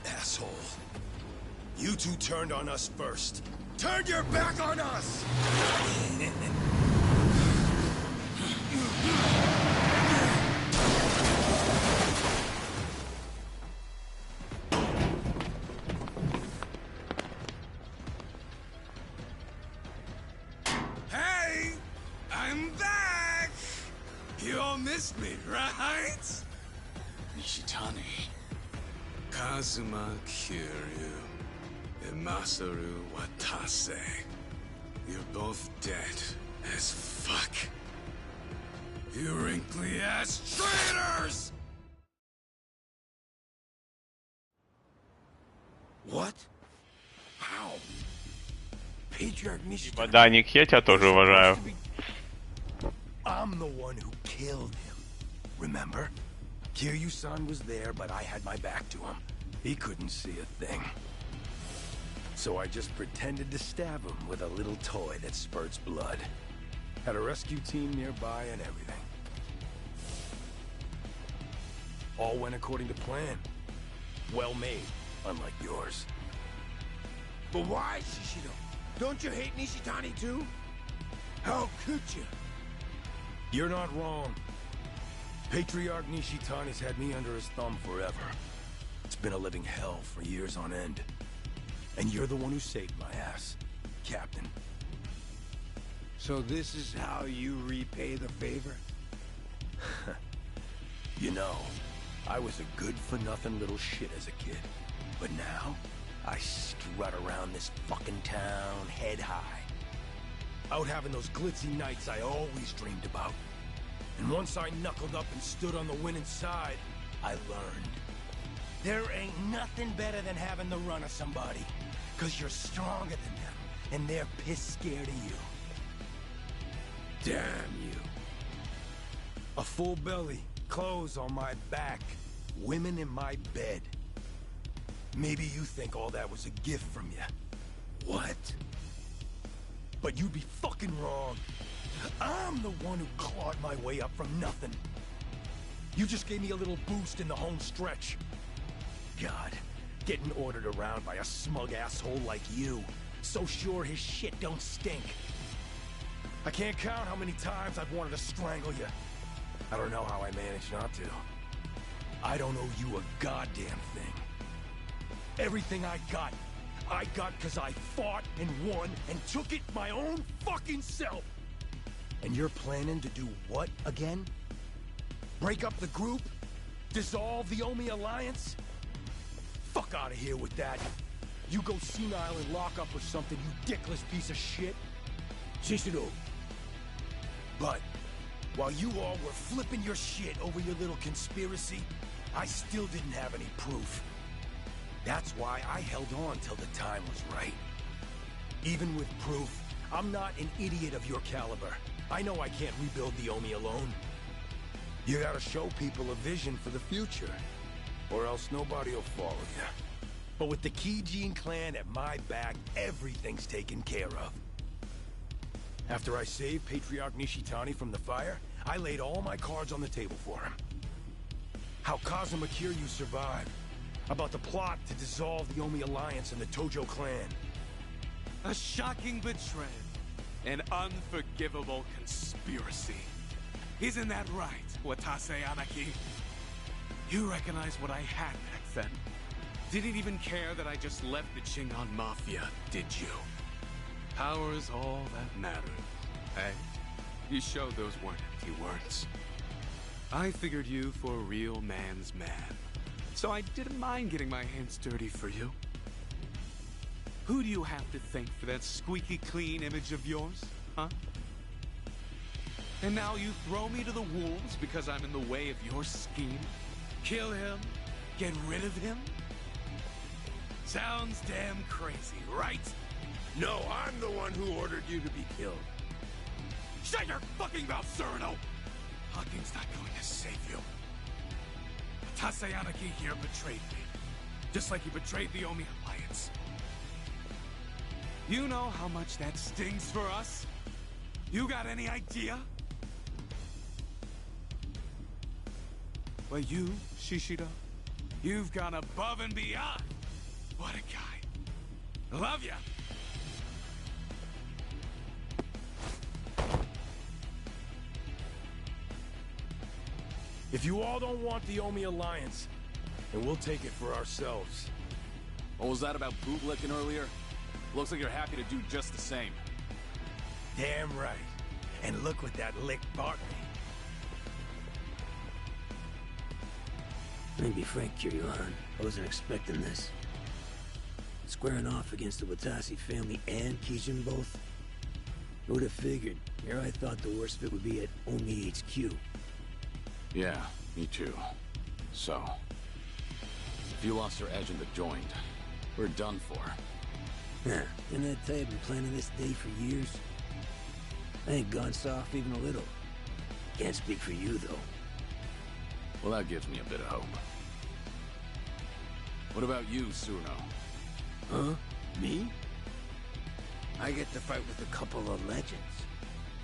Asshole. You two turned on us first. Turn your back on us! Hey! I'm back! You all missed me, right? Nishitani. Kazuma Kiryu and Masaru Watase. You're both dead as fuck. You wrinkly ass traitors! What? How? Patriarch Nishitani... Даник, я тебя тоже уважаю. I'm the one who killed him. Remember? Kiryu-san was there, but I had my back to him. He couldn't see a thing. So I just pretended to stab him with a little toy that spurts blood. Had a rescue team nearby and everything. All went according to plan. Well made, unlike yours. But why, Shishido? Don't you hate Nishitani too? How could you? You're not wrong. Patriarch Nishitani's had me under his thumb forever. It's been a living hell for years on end. And you're the one who saved my ass, Captain. So this is how you repay the favor? You know, I was a good-for-nothing little shit as a kid. But now, I strut around this fucking town head high. Out having those glitzy nights I always dreamed about. And once I knuckled up and stood on the winning side, I learned. There ain't nothing better than having the run of somebody. 'Cause you're stronger than them, and they're piss scared of you. Damn you. A full belly, clothes on my back, women in my bed. Maybe you think all that was a gift from you. What? But you'd be fucking wrong. I'm the one who clawed my way up from nothing. You just gave me a little boost in the home stretch. God, getting ordered around by a smug asshole like you. So sure his shit don't stink. I can't count how many times I've wanted to strangle you. I don't know how I managed not to. I don't owe you a goddamn thing. Everything I got 'cause I fought and won and took it my own fucking self. And you're planning to do what again? Break up the group? Dissolve the Omi Alliance? Fuck out of here with that. You go senile in lockup or something, you dickless piece of shit. Shishido. But while you all were flipping your shit over your little conspiracy, I still didn't have any proof. That's why I held on till the time was right. Even with proof, I'm not an idiot of your caliber. I know I can't rebuild the Omi alone. You gotta show people a vision for the future, or else nobody will follow you. But with the Kijin clan at my back, everything's taken care of. After I saved Patriarch Nishitani from the fire, I laid all my cards on the table for him. How Kazuma Kiryu survived. About the plot to dissolve the Omi Alliance and the Tojo clan. A shocking betrayal. An unforgivable conspiracy. Isn't that right, Watase Anaki? You recognize what I had back then. Didn't even care that I just left the Chingon Mafia, did you? Power's all that matters, eh? You showed those weren't empty words. I figured you for a real man's man. So I didn't mind getting my hands dirty for you. Who do you have to thank for that squeaky clean image of yours, huh? And now you throw me to the wolves because I'm in the way of your scheme? Kill him? Get rid of him? Sounds damn crazy, right? No, I'm the one who ordered you to be killed. Shut your fucking mouth, Cyrano! Hawking's not going to save you. Tasayanagi here betrayed me. Just like he betrayed the Omi Alliance. You know how much that stings for us? You got any idea? But you, Shishida, you've gone above and beyond. What a guy. Love ya! If you all don't want the Omi Alliance, then we'll take it for ourselves. What was that about bootlicking earlier? Looks like you're happy to do just the same. Damn right. And look what that lick bought me. Let me be frank, Kiryu-han. I wasn't expecting this. Squaring off against the Watasi family and Kijin both? Who would have figured? Here I thought the worst fit would be at Omi HQ. Yeah, me too. So, if you lost your edge in the joint, we're done for. Yeah, didn't I tell you I've been planning this day for years? I ain't gone soft even a little. Can't speak for you, though. Well, that gives me a bit of hope. What about you, Suno? Huh? Me? I get to fight with a couple of legends.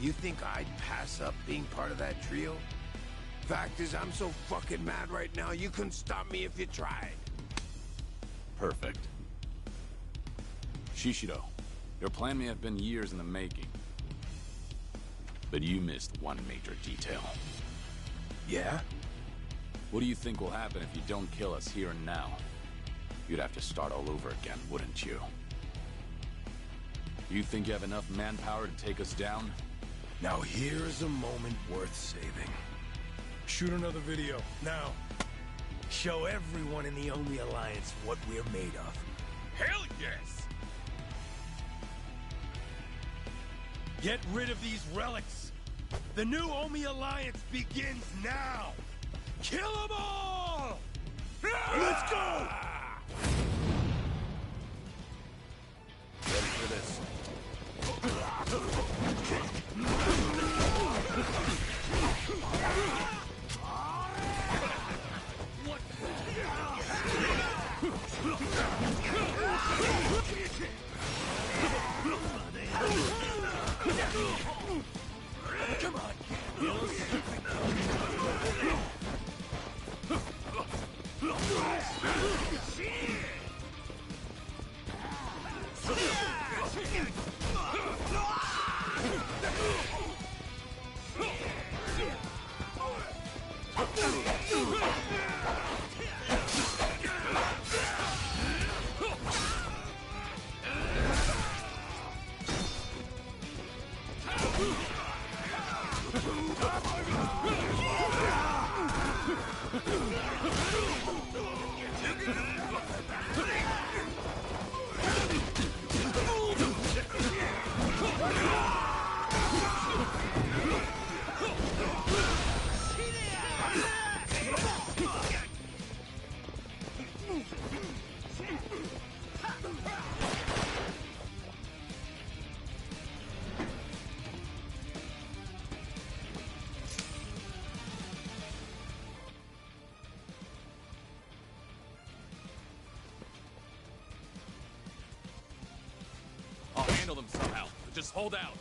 You think I'd pass up being part of that trio? Fact is, I'm so fucking mad right now, you couldn't stop me if you tried. Perfect. Shishido, your plan may have been years in the making. But you missed one major detail. Yeah? What do you think will happen if you don't kill us here and now? You'd have to start all over again, wouldn't you? You think you have enough manpower to take us down? Now here's a moment worth saving. Shoot another video, now. Show everyone in the Omi Alliance what we're made of. Hell yes! Get rid of these relics! The new Omi Alliance begins now! Kill them all! Let's go! Ready for this. Come on, I'll handle them somehow. Just hold out.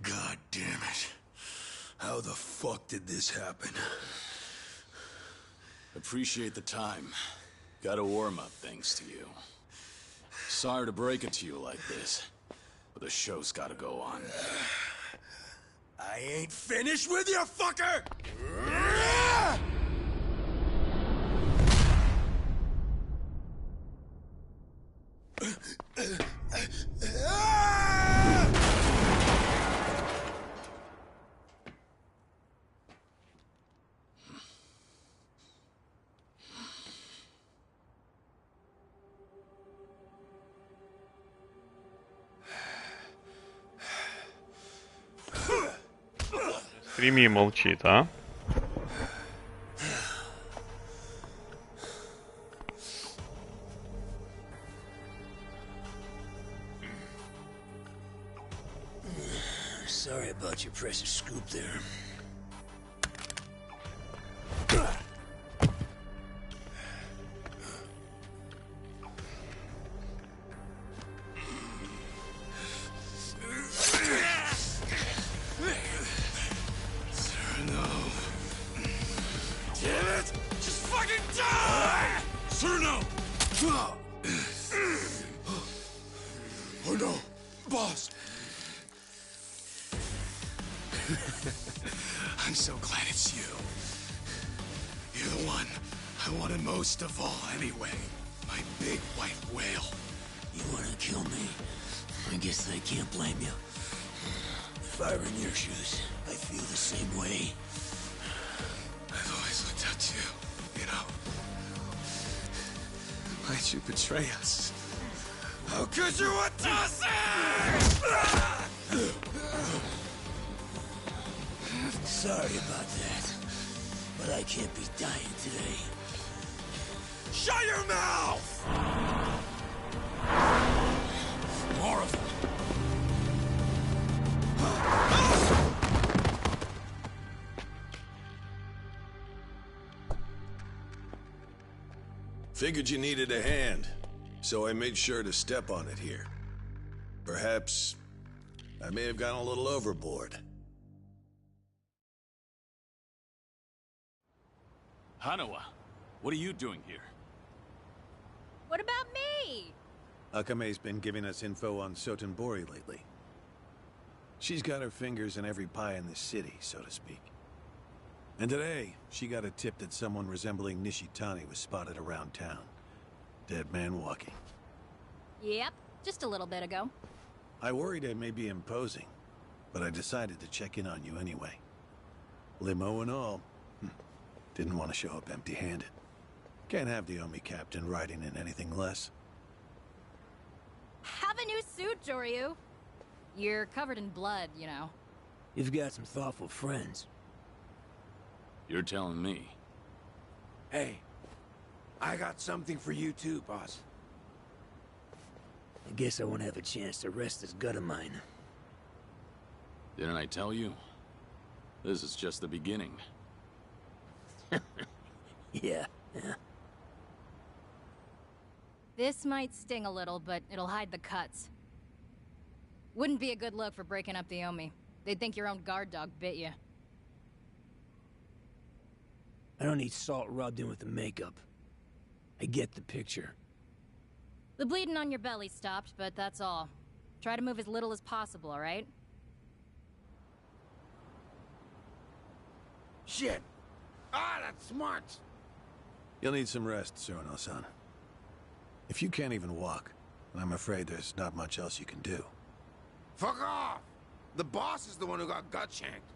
God damn it. How the fuck did this happen? Appreciate the time. Got a warm-up thanks to you. Sorry to break it to you like this, but the show's gotta go on. I ain't finished with you, fucker! Стрими молчит, а? Sorry about your precious scoop there. Oh no, boss! I'm so glad it's you. You're the one I wanted most of all anyway. My big white whale. You wanna kill me? I guess I can't blame you. If I were in your shoes, I feel the same way. I've always looked up to you, you know. Why'd you betray us? How could you Watase? Sorry about that, but I can't be dying today. Shut your mouth! More of them. Figured you needed a hand, so I made sure to step on it here. Perhaps I may have gone a little overboard. Hanawa, what are you doing here? What about me? Akame's been giving us info on Sotenbori lately. She's got her fingers in every pie in this city, so to speak. And today, she got a tip that someone resembling Nishitani was spotted around town. Dead man walking. Yep, just a little bit ago. I worried I may be imposing, but I decided to check in on you anyway. Limo and all. Didn't want to show up empty-handed. Can't have the Omi captain riding in anything less. Have a new suit, Joryu. You're covered in blood, you know. You've got some thoughtful friends. You're telling me. Hey, I got something for you too, boss. I guess I won't have a chance to rest this gut of mine. Didn't I tell you? This is just the beginning. Yeah. This might sting a little, but it'll hide the cuts. Wouldn't be a good look for breaking up the Omi. They'd think your own guard dog bit you. I don't need salt rubbed in with the makeup. I get the picture. The bleeding on your belly stopped, but that's all. Try to move as little as possible, alright? Shit! Ah, that's smart! You'll need some rest, Suruno-san. If you can't even walk, then I'm afraid there's not much else you can do. Fuck off! The boss is the one who got gut-shanked.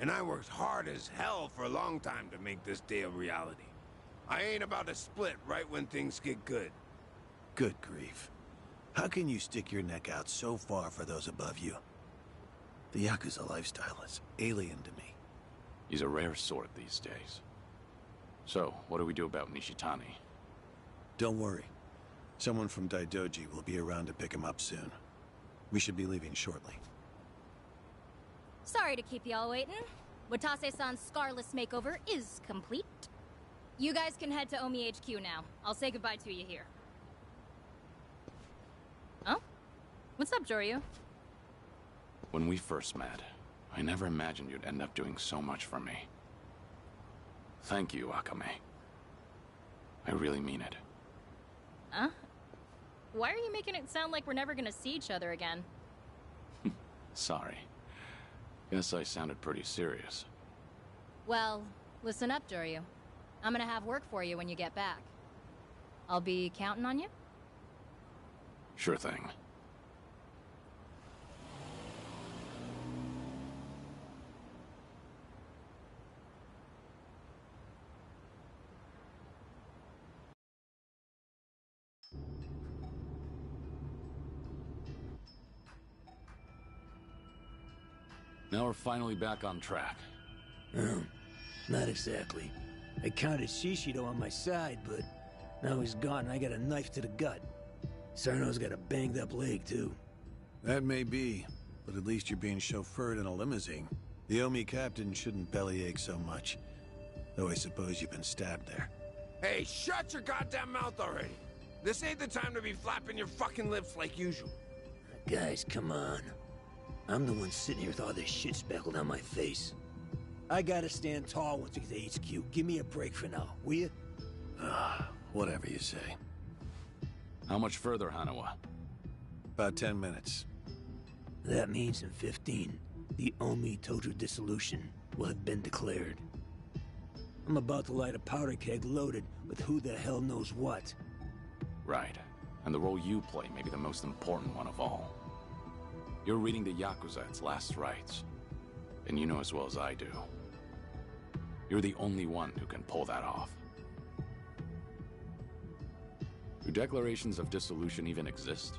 And I worked hard as hell for a long time to make this day a reality. I ain't about to split right when things get good. Good grief. How can you stick your neck out so far for those above you? The Yakuza lifestyle is alien to me. He's a rare sort these days. So, what do we do about Nishitani? Don't worry. Someone from Daidoji will be around to pick him up soon. We should be leaving shortly. Sorry to keep y'all waiting. Watase-san's Scarless makeover is complete. You guys can head to Omi HQ now. I'll say goodbye to you here. Oh? What's up, Joryu? When we first met, I never imagined you'd end up doing so much for me. Thank you, Akame. I really mean it. Huh? Why are you making it sound like we're never gonna see each other again? Sorry. Guess I sounded pretty serious. Well, listen up, Joryu. I'm gonna have work for you when you get back. I'll be counting on you? Sure thing. Now we're finally back on track. Not exactly. I counted Shishido on my side, but now he's gone and I got a knife to the gut. Sarno's got a banged up leg, too. That may be, but at least you're being chauffeured in a limousine. The Omi captain shouldn't bellyache so much. Though I suppose you've been stabbed there. Hey, shut your goddamn mouth already! This ain't the time to be flapping your fucking lips like usual. Guys, come on. I'm the one sitting here with all this shit speckled on my face. I gotta stand tall once we get to HQ. Give me a break for now, will you? Whatever you say. How much further, Hanawa? About 10 minutes. That means in 15, the Omi Tojo dissolution will have been declared. I'm about to light a powder keg loaded with who the hell knows what. Right. And the role you play may be the most important one of all. You're reading the Yakuza's last rites. And you know as well as I do. You're the only one who can pull that off. Do declarations of dissolution even exist?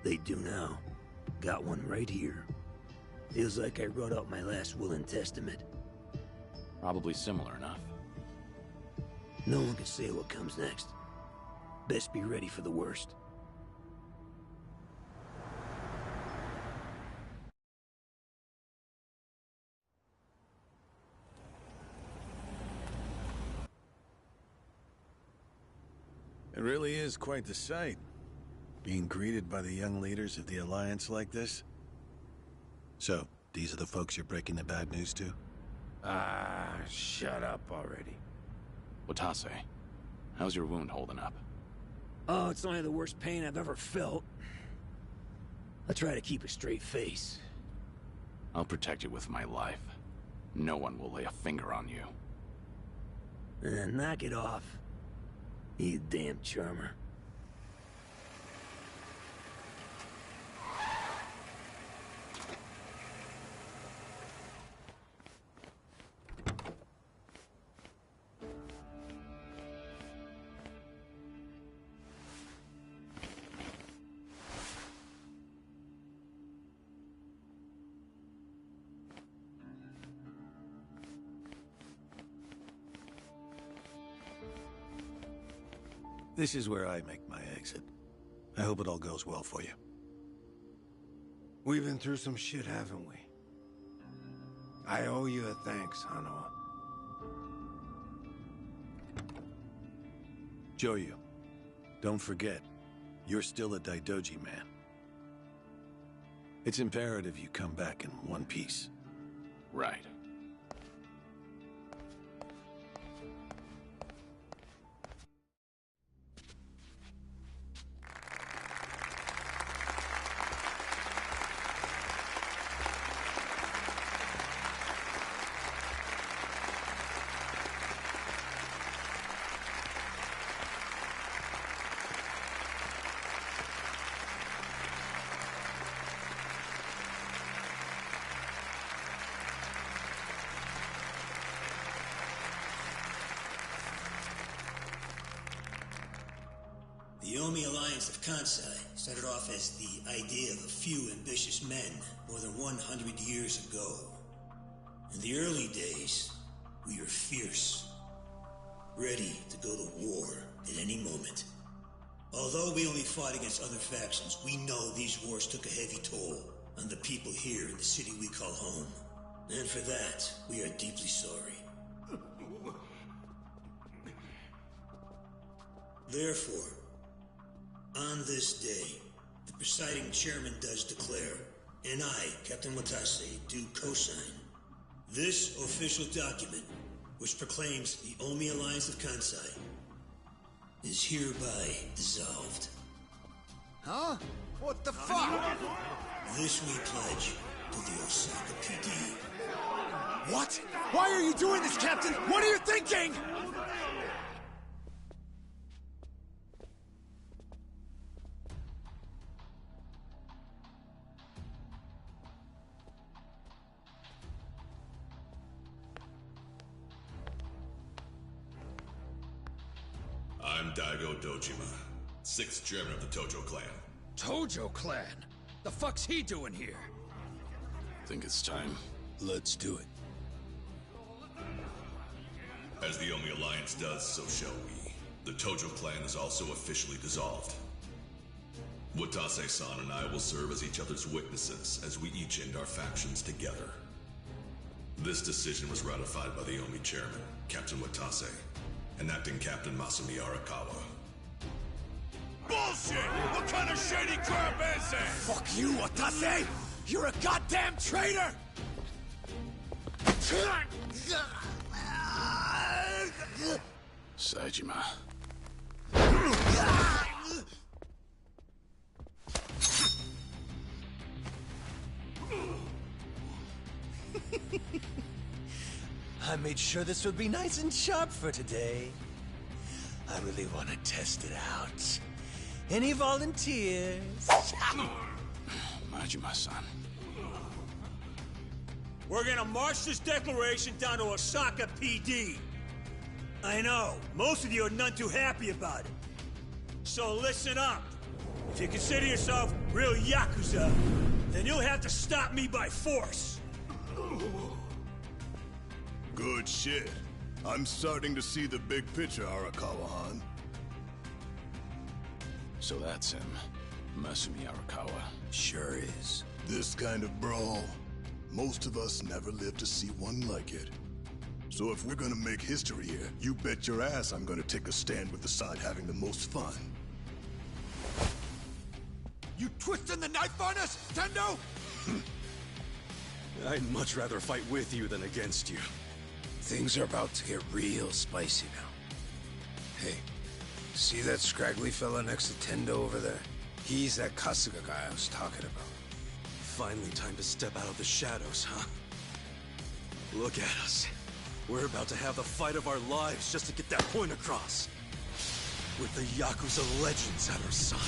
They do now. Got one right here. Feels like I wrote out my last will and testament. Probably similar enough. No one can say what comes next. Best be ready for the worst. It really is quite the sight. Being greeted by the young leaders of the Alliance like this. So, these are the folks you're breaking the bad news to? Ah, shut up already. Watase, how's your wound holding up? Oh, it's only the worst pain I've ever felt. I try to keep a straight face. I'll protect you with my life. No one will lay a finger on you. Knock it off. You damn charmer. This is where I make my exit. I hope it all goes well for you. We've been through some shit, haven't we? I owe you a thanks, Hanawa. Joyu, don't forget, you're still a Daidoji man. It's imperative you come back in one piece. Right. The Omi Alliance of Kansai started off as the idea of a few ambitious men more than 100 years ago. In the early days, we were fierce, ready to go to war at any moment. Although we only fought against other factions, we know these wars took a heavy toll on the people here in the city we call home. And for that, we are deeply sorry. Therefore, on this day, the presiding chairman does declare, and I, Captain Watase, do co-sign, this official document, which proclaims the Omi Alliance of Kansai, is hereby dissolved. Huh? What the fuck? This we pledge to the Osaka PD. What? Why are you doing this, Captain? What are you thinking? I'm Daigo Dojima, 6th chairman of the Tojo clan. Tojo clan? The fuck's he doing here? Think it's time. Let's do it. As the Omi Alliance does, so shall we. The Tojo clan is also officially dissolved. Watase-san and I will serve as each other's witnesses as we each end our factions together. This decision was ratified by the Omi chairman, Captain Watase, and acting Captain Masumi Arakawa. Bullshit! What kind of shady crap is that? Fuck you, Watase! You're a goddamn traitor! Saejima, I made sure this would be nice and sharp for today. I really want to test it out. Any volunteers? Majima, son. We're gonna march this declaration down to Osaka PD. I know, most of you are none too happy about it. So listen up. If you consider yourself real Yakuza, then you'll have to stop me by force. Good shit. I'm starting to see the big picture, Arakawa-han. So that's him, Masumi Arakawa. Sure is. This kind of brawl, most of us never lived to see one like it. So if we're gonna make history here, you bet your ass I'm gonna take a stand with the side having the most fun. You twisting the knife on us, Tendo? I'd much rather fight with you than against you. Things are about to get real spicy now. Hey, see that scraggly fella next to Tendo over there? He's that Kasuga guy I was talking about. Finally time to step out of the shadows, huh? Look at us. We're about to have the fight of our lives just to get that point across. With the Yakuza legends at our side.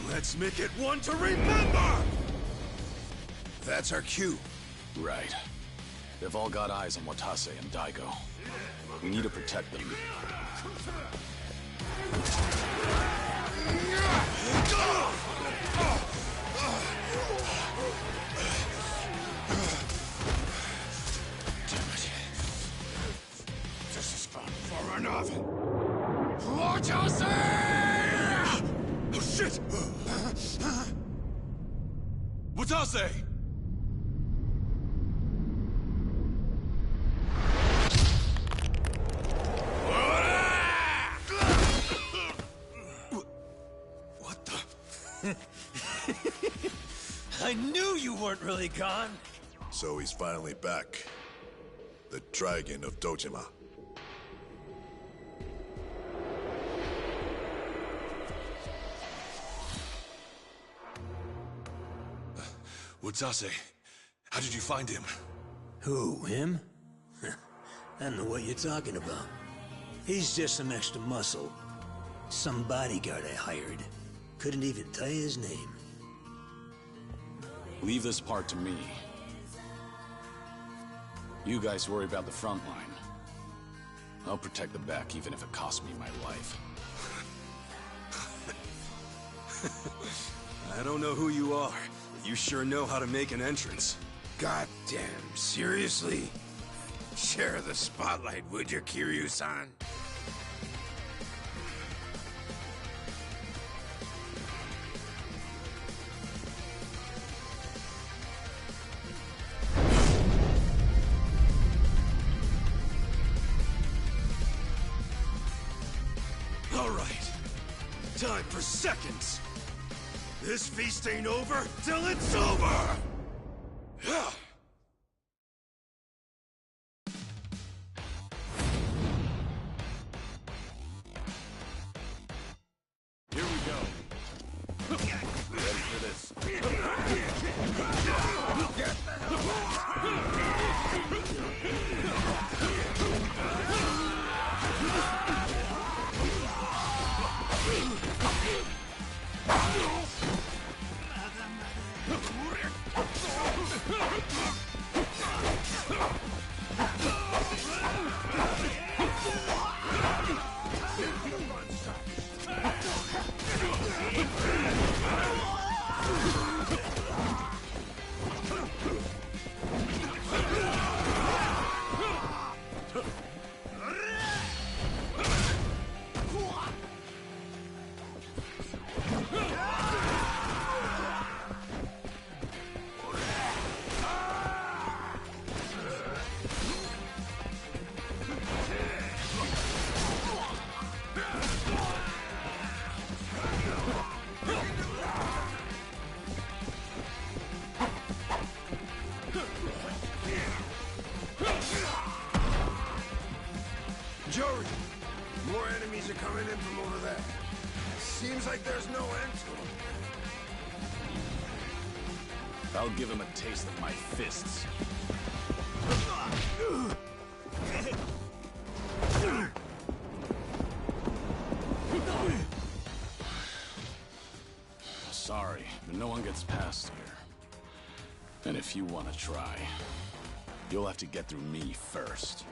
Let's make it one to remember! That's our cue. Right. They've all got eyes on Watase and Daigo. We need to protect them. Damn it. This has gone far enough. Watase! Oh shit! Watase! What the? I knew you weren't really gone. So he's finally back. The Dragon of Dojima. Watase, how did you find him? Who, him? I don't know what you're talking about. He's just some extra muscle. Some bodyguard I hired. Couldn't even tell you his name. Leave this part to me. You guys worry about the front line. I'll protect the back even if it costs me my life. I don't know who you are, but you sure know how to make an entrance. Goddamn, seriously? Share the spotlight, would you, Kiryu-san? All right, time for seconds. This feast ain't over till it's over! Here we go. Ready for this. Jory! More enemies are coming in from over there. Seems like there's no end to them. I'll give him a taste of my fists. Sorry, but no one gets past here. And if you want to try, you'll have to get through me first.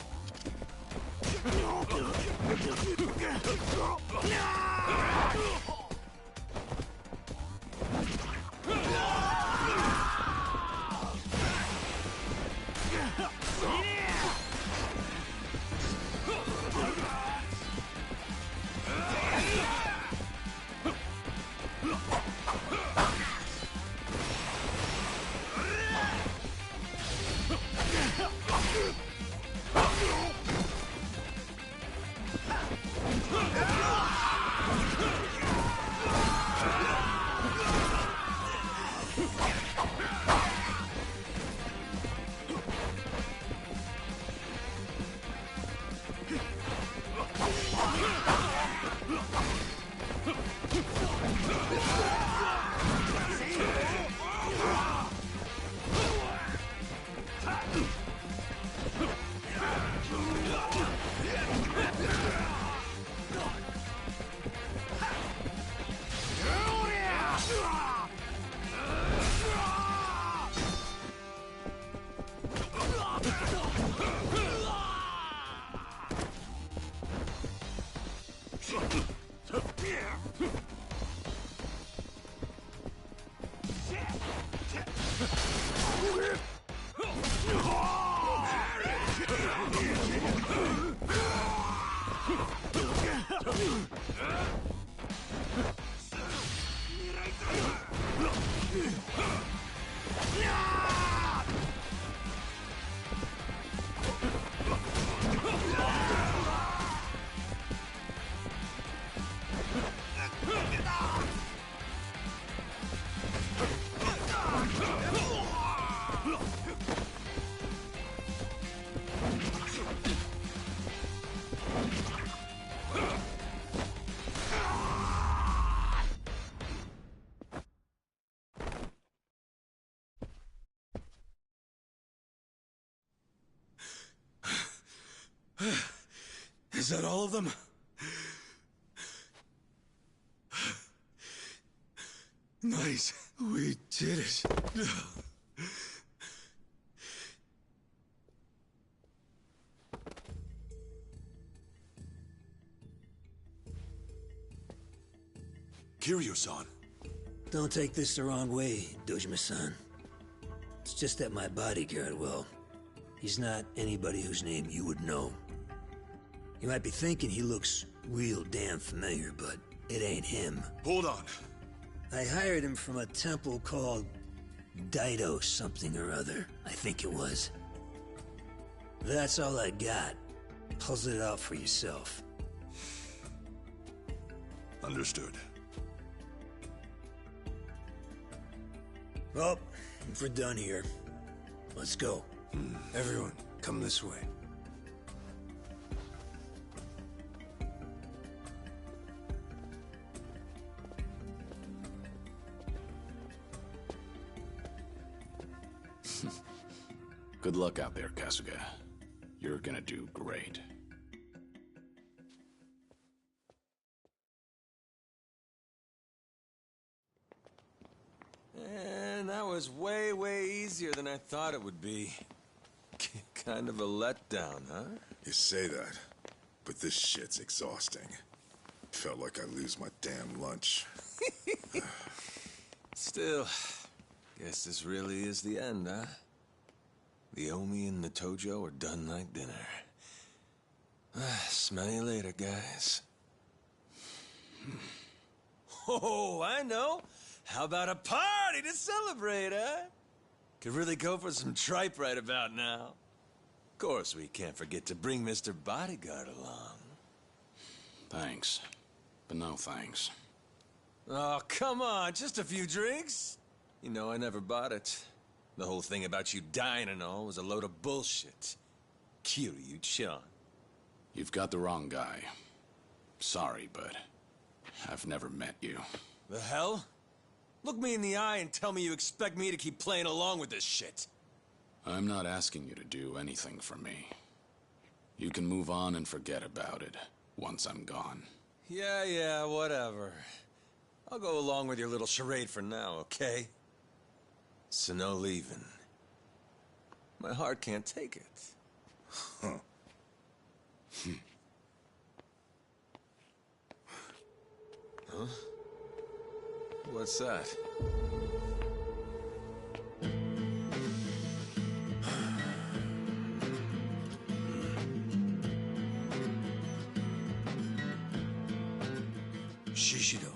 Is that all of them? Nice. We did it. Kiryu-san. Don't take this the wrong way, Dojima-san. It's just that my bodyguard, well, he's not anybody whose name you would know. You might be thinking he looks real damn familiar, but it ain't him. Hold on. I hired him from a temple called Daido something or other, I think it was. That's all I got. Puzzle it out for yourself. Understood. Well, if we're done here, let's go. Everyone, come this way. Good luck out there, Kasuga. You're gonna do great. And that was way, way easier than I thought it would be. Kind of a letdown, huh? You say that, but this shit's exhausting. Felt like I lose my damn lunch. Still, guess this really is the end, huh? The Omi and the Tojo are done like dinner. Smell you later, guys. Oh, I know. How about a party to celebrate, huh? Could really go for some tripe right about now. Of course, we can't forget to bring Mr. Bodyguard along. Thanks, but no thanks. Oh, come on, just a few drinks? You know, I never bought it. The whole thing about you dying and all was a load of bullshit. Kiryu-chan. You've got the wrong guy. Sorry, but I've never met you. The hell? Look me in the eye and tell me you expect me to keep playing along with this shit. I'm not asking you to do anything for me. You can move on and forget about it once I'm gone. Yeah, whatever. I'll go along with your little charade for now, okay? So no leaving. My heart can't take it. Huh. Huh? What's that? Shishido.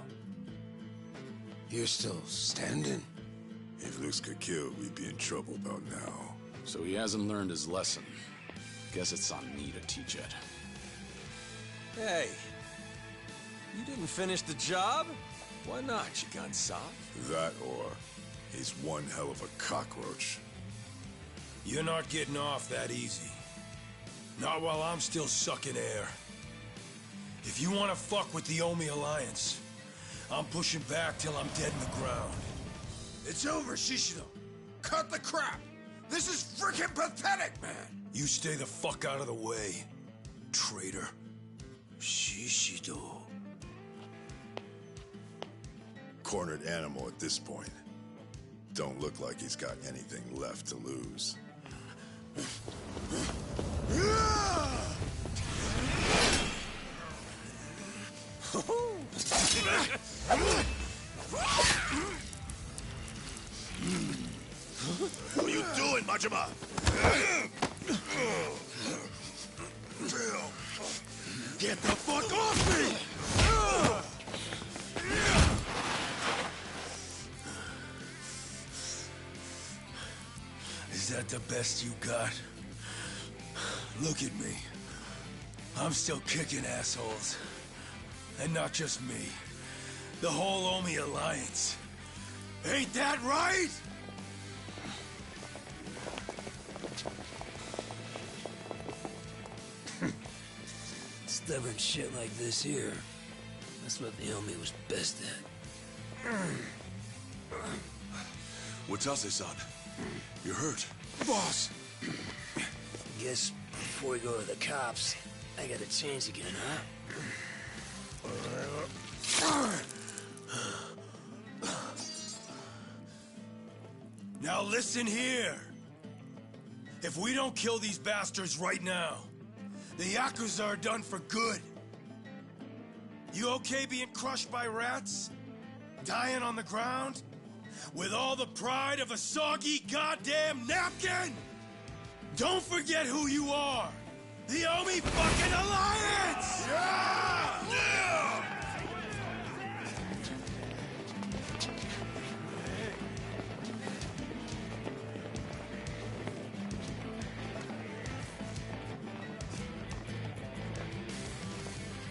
You're still standing? If Lux could kill, we'd be in trouble about now. So he hasn't learned his lesson. Guess it's on me to teach it. Hey, you didn't finish the job? Why not, you gun soft? That or he's one hell of a cockroach. You're not getting off that easy. Not while I'm still sucking air. If you want to fuck with the Omi Alliance, I'm pushing back till I'm dead in the ground. It's over, Shishido. Cut the crap. This is freaking pathetic, man. You stay the fuck out of the way, traitor. Shishido. Cornered animal at this point. Don't look like he's got anything left to lose. What are you doing, Majima? Get the fuck off me! Is that the best you got? Look at me. I'm still kicking assholes. And not just me. The whole Omi Alliance. Ain't that right? Stubborn shit like this here. That's what the Omi was best at. Watase-san, you're hurt. Boss! Guess before we go to the cops, I gotta change again, huh? Now listen here. If we don't kill these bastards right now, the Yakuza are done for good. You okay being crushed by rats? Dying on the ground? With all the pride of a soggy goddamn napkin? Don't forget who you are! The Omi fucking Alliance! Yeah! Yeah!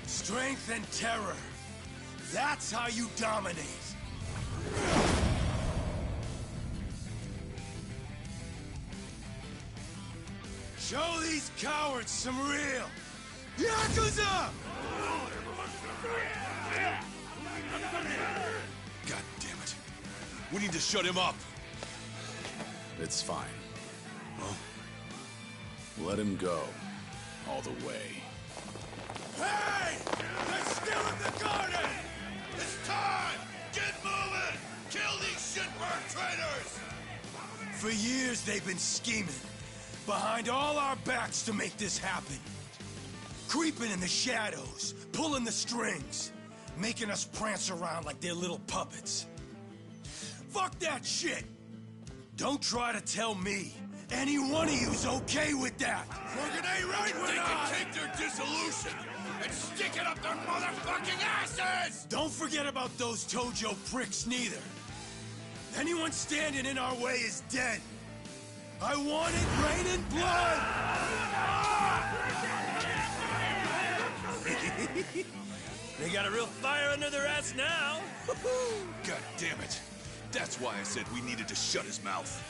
Strength and terror. That's how you dominate. Show these cowards some real Yakuza! God damn it. We need to shut him up. It's fine. Let him go. All the way. Hey! They're still in the garden! It's time! Get moving! Kill these shitbird traitors! For years they've been scheming behind all our backs to make this happen. Creeping in the shadows, pulling the strings, making us prance around like they're little puppets. Fuck that shit! Don't try to tell me any one of you's okay with that! Fucking ain't right with us! They can take their dissolution and stick it up their motherfucking asses! Don't forget about those Tojo pricks neither. Anyone standing in our way is dead. I want it raining blood! They got a real fire under their ass now. God damn it. That's why I said we needed to shut his mouth.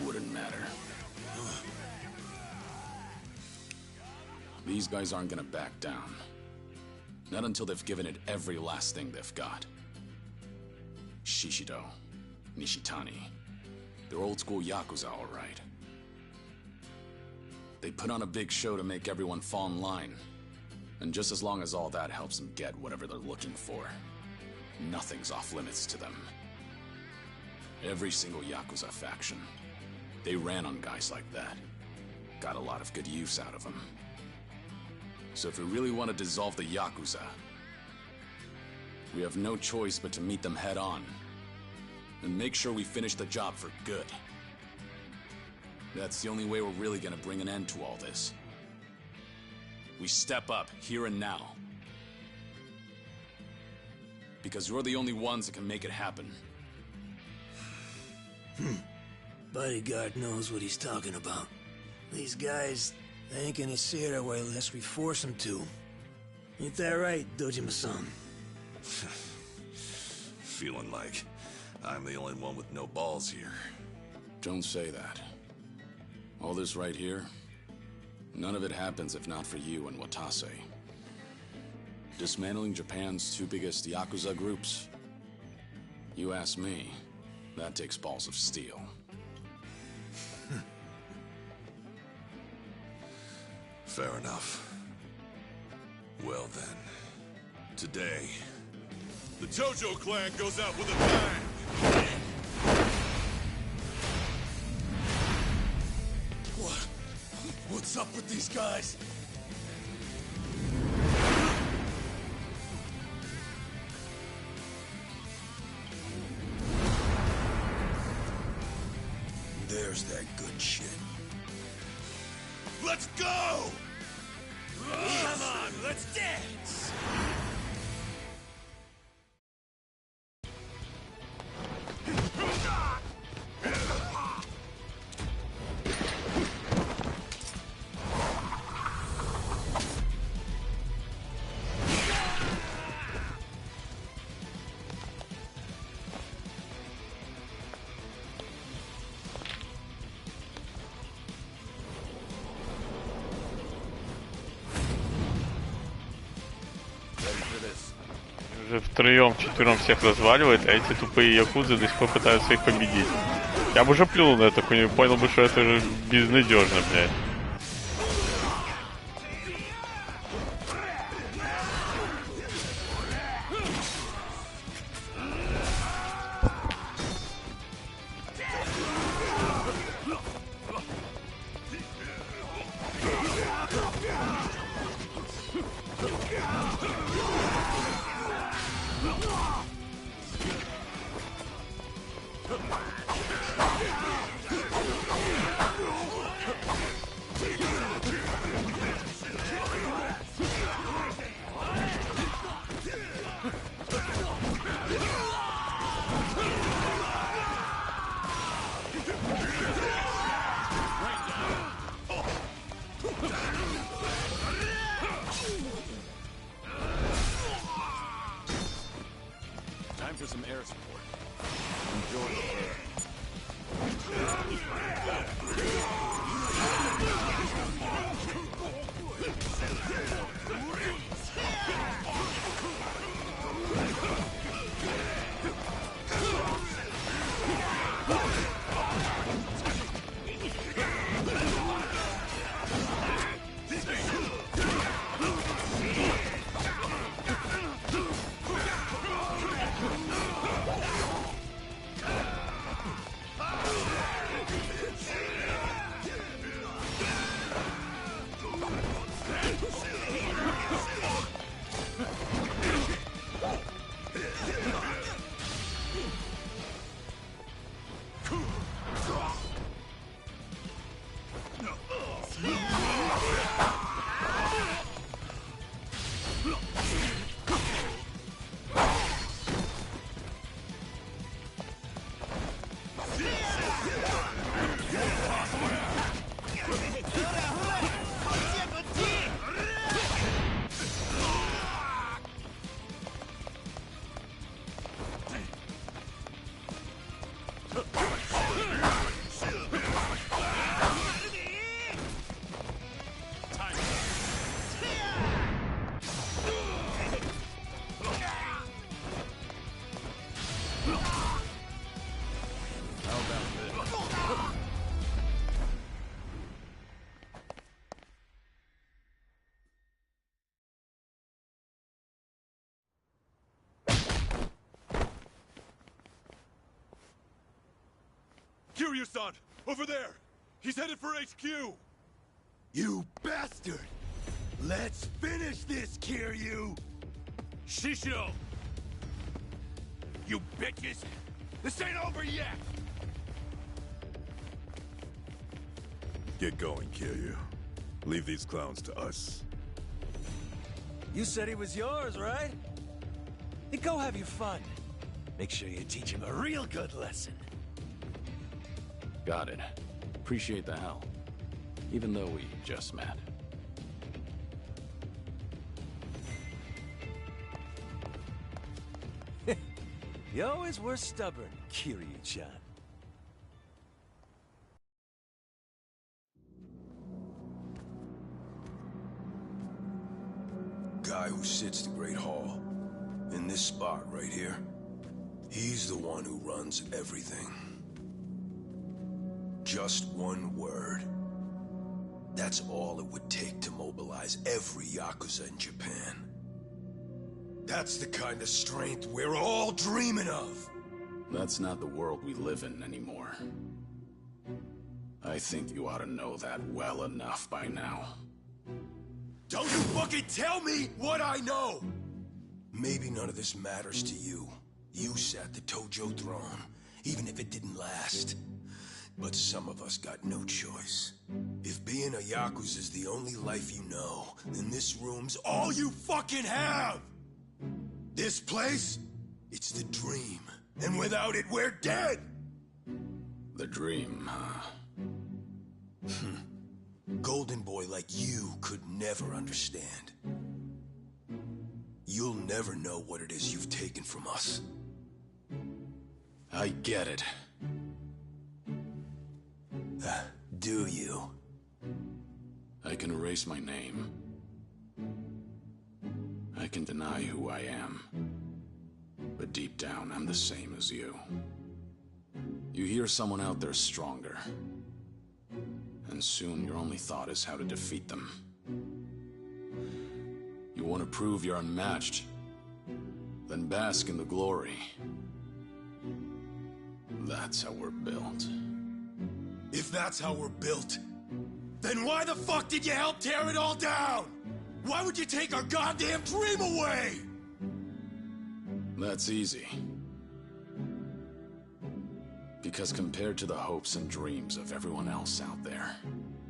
Wouldn't matter. These guys aren't gonna back down. Not until they've given it every last thing they've got. Shishido, Nishitani. They're old-school Yakuza, all right. They put on a big show to make everyone fall in line. And just as long as all that helps them get whatever they're looking for, nothing's off limits to them. Every single Yakuza faction, they ran on guys like that. Got a lot of good use out of them. So if we really want to dissolve the Yakuza, we have no choice but to meet them head on. And make sure we finish the job for good. That's the only way we're really gonna bring an end to all this. We step up, here and now. Because you're the only ones that can make it happen. Bodyguard knows what he's talking about. These guys, they ain't gonna see it our way unless we force them to. Ain't that right, Dojima-san? Feeling like I'm the only one with no balls here. Don't say that. All this right here, none of it happens if not for you and Watase. Dismantling Japan's two biggest Yakuza groups? You ask me, that takes balls of steel. Fair enough. Well then, today, the Tojo clan goes out with a bang! What's up with these guys? There's that good shit. Let's go! Come on, let's dance! Уже втроем-четвером всех разваливает, а эти тупые якудзы до сих пор пытаются их победить. Я бы уже плюнул на это, понял бы, что это же безнадежно, блядь. Time for some air support. Enjoy the burn. Kiryu-san! Over there! He's headed for HQ! You bastard! Let's finish this, Kiryu! Shisho! You bitches! This ain't over yet! Get going, Kiryu. Leave these clowns to us. You said he was yours, right? Then go have your fun. Make sure you teach him a real good lesson. Got it. Appreciate the help. Even though we just met. You always were stubborn, Kiryu-chan. Guy who sits the Great Hall. In this spot right here. He's the one who runs everything. Just one word. That's all it would take to mobilize every Yakuza in Japan. That's the kind of strength we're all dreaming of! That's not the world we live in anymore. I think you ought to know that well enough by now. Don't you fucking tell me what I know! Maybe none of this matters to you. You sat the Tojo throne, even if it didn't last. But some of us got no choice. If being a Yakuza is the only life you know, then this room's all you fucking have! This place, it's the dream. And without it, we're dead! The dream, huh? Golden boy like you could never understand. You'll never know what it is you've taken from us. I get it. Do you? I can erase my name. I can deny who I am. But deep down, I'm the same as you. You hear someone out there stronger. And soon your only thought is how to defeat them. You want to prove you're unmatched? Then bask in the glory. That's how we're built. If that's how we're built, then why the fuck did you help tear it all down? Why would you take our goddamn dream away? That's easy. Because compared to the hopes and dreams of everyone else out there,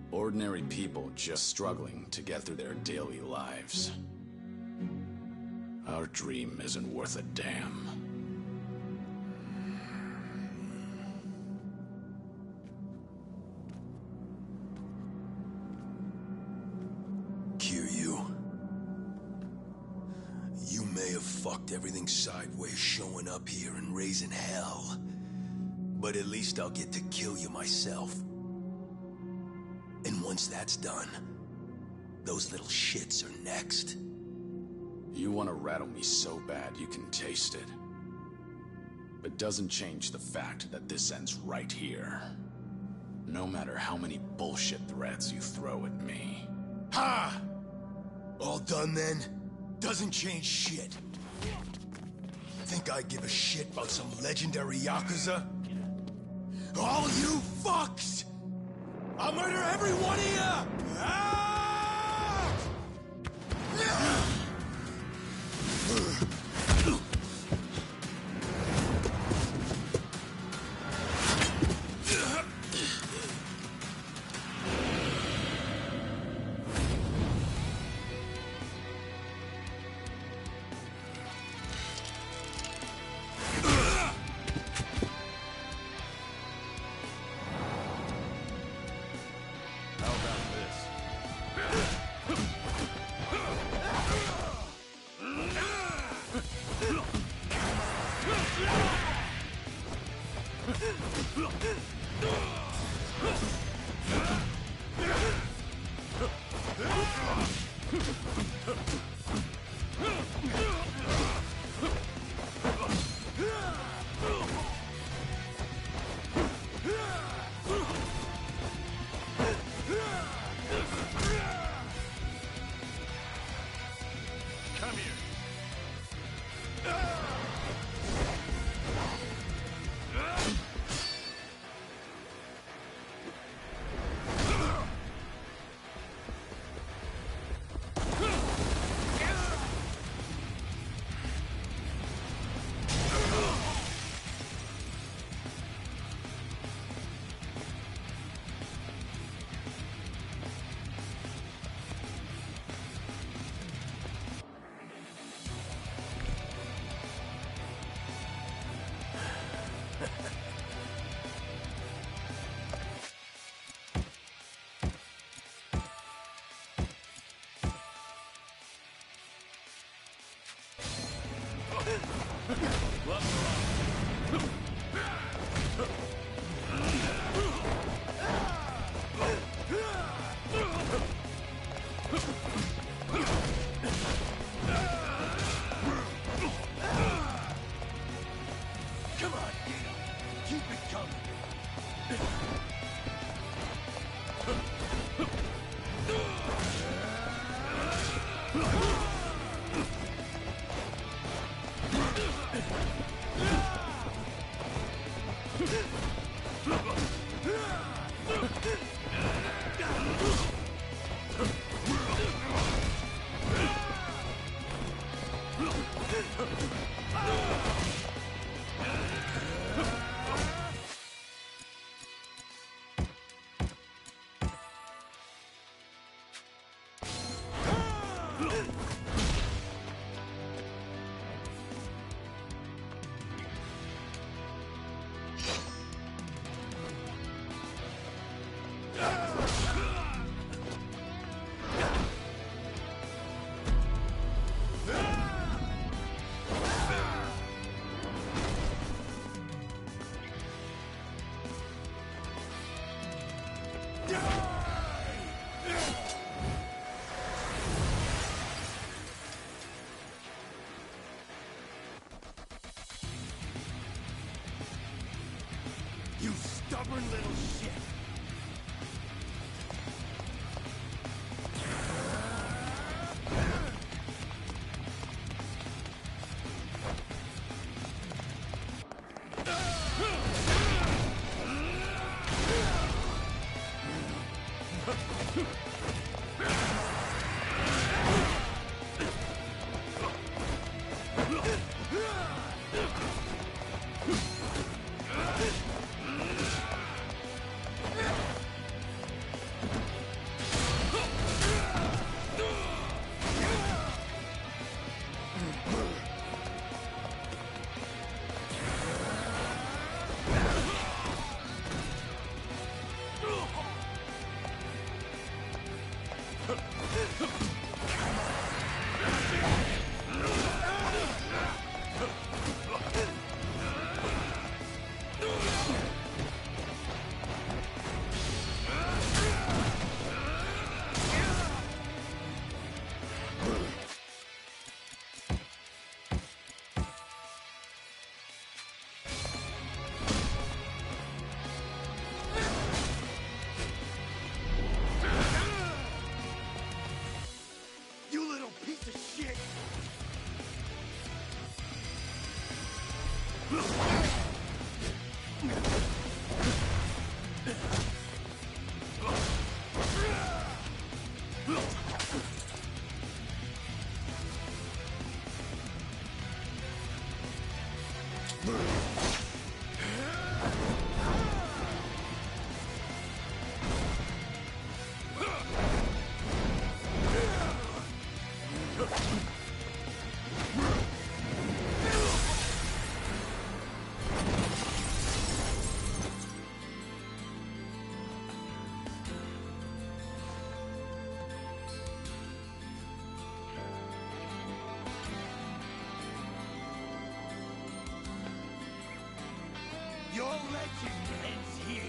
ordinary people just struggling to get through their daily lives, our dream isn't worth a damn. You may have fucked everything sideways showing up here and raising hell. But at least I'll get to kill you myself. And once that's done, those little shits are next. You want to rattle me so bad you can taste it. But doesn't change the fact that this ends right here. No matter how many bullshit threats you throw at me. Ha! All done then? Doesn't change shit. Think I give a shit about some legendary Yakuza? All you fucks! I'll murder every one of you! Ah! You stubborn little shit! Your legend ends here.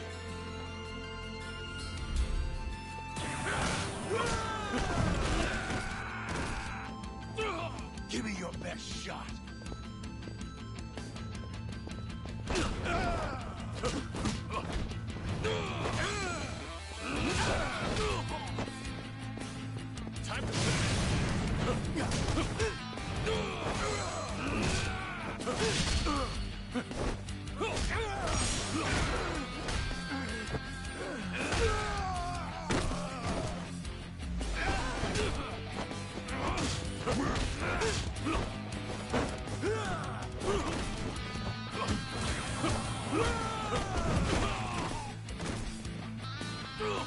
Give me your best shot. Time to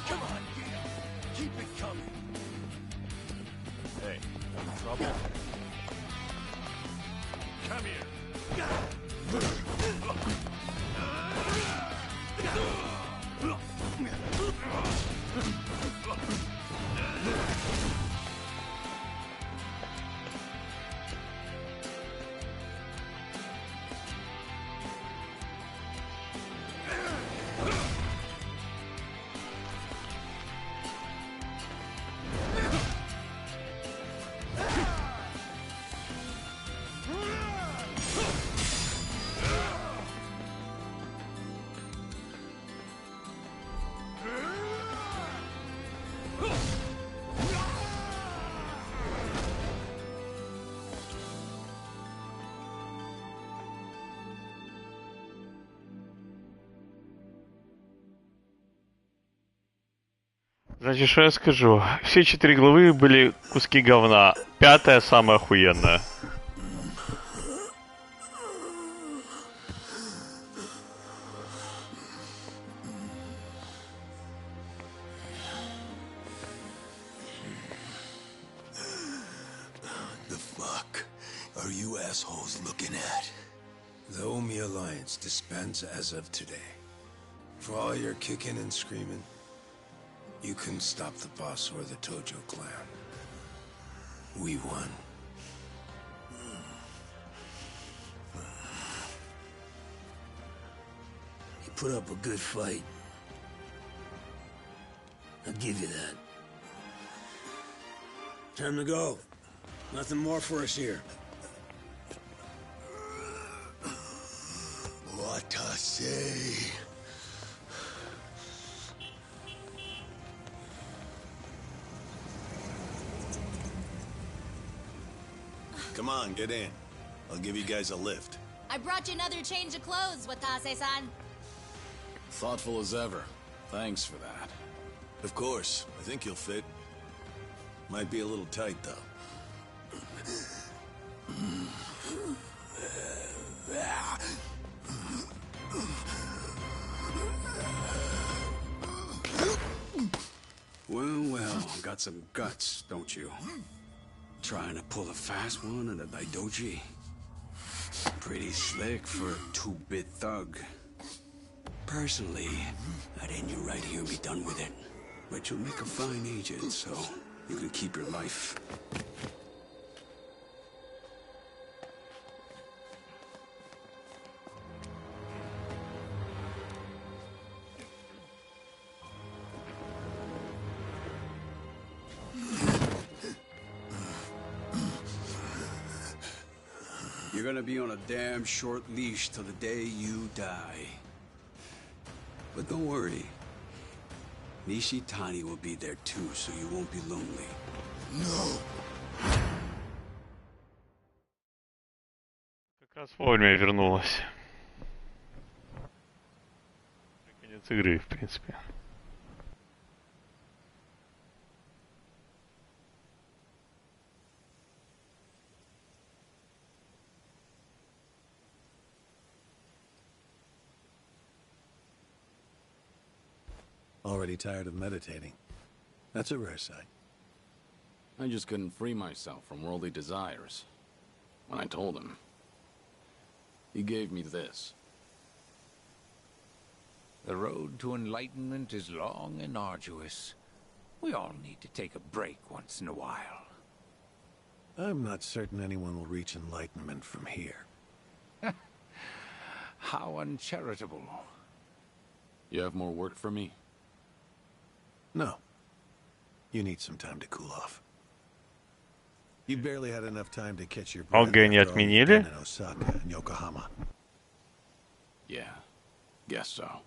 Come on, Gale. Keep it coming. Hey, trouble? Come here. Значит, что я скажу? Все 4 главы были куски говна. 5-я самая охуенная. The fuck are you assholes looking at? The Omi Alliance disbands as of today. For all your kicking and screaming, you couldn't stop the boss or the Tojo clan. We won. You put up a good fight. I'll give you that. Time to go. Nothing more for us here. What I say? Come on, get in. I'll give you guys a lift. I brought you another change of clothes, Watase-san. Thoughtful as ever. Thanks for that. Of course. I think you'll fit. Might be a little tight, though. Well, got some guts, don't you? Trying to pull a fast one at a Daidoji. Pretty slick for a two-bit thug. Personally, I'd end you right here and be done with it. But you'll make a fine agent, so you can keep your life. You're gonna be on a damn short leash till the day you die. But don't worry. Nishitani will be there too, so you won't be lonely. No. Как раз вовремя вернулась. Конец игры, в принципе. Already tired of meditating. That's a rare sight. I just couldn't free myself from worldly desires. When I told him, he gave me this. The road to enlightenment is long and arduous. We all need to take a break once in a while. I'm not certain anyone will reach enlightenment from here. How uncharitable. You have more work for me? No. You need some time to cool off. You barely had enough time to catch your breath Огонь не after all you've отменили? done in Osaka and Yokohama. Yeah, guess so.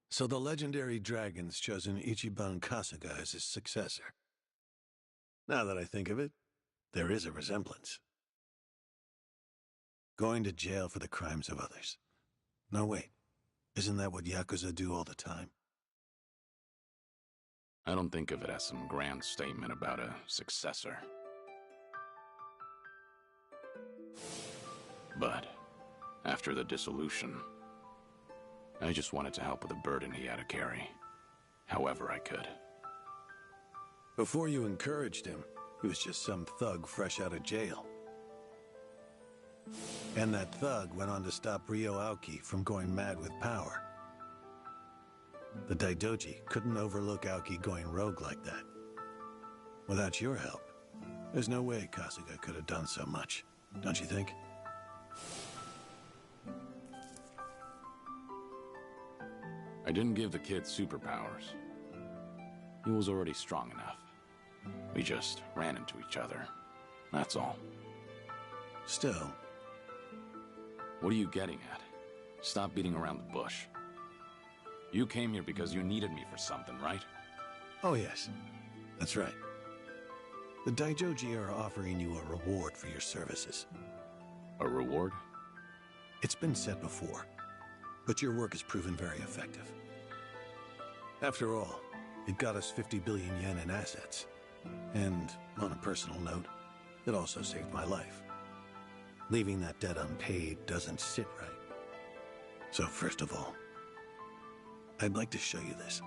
So the legendary dragon's chosen Ichiban Kasuga as his successor. Now that I think of it, there is a resemblance. Going to jail for the crimes of others. No, wait. Isn't that what Yakuza do all the time? I don't think of it as some grand statement about a successor. But after the dissolution, I just wanted to help with the burden he had to carry, however I could. Before you encouraged him, he was just some thug fresh out of jail. And that thug went on to stop Ryo Aoki from going mad with power. The Daidoji couldn't overlook Aoki going rogue like that. Without your help, there's no way Kasuga could have done so much, don't you think? I didn't give the kid superpowers. He was already strong enough. We just ran into each other. That's all. Still. What are you getting at? Stop beating around the bush. You came here because you needed me for something, right? Oh yes, that's right. The Daijoji are offering you a reward for your services. A reward? It's been said before, but your work has proven very effective. After all, it got us 50 billion yen in assets. And, on a personal note, it also saved my life. Leaving that debt unpaid doesn't sit right. So first of all, I'd like to show you this.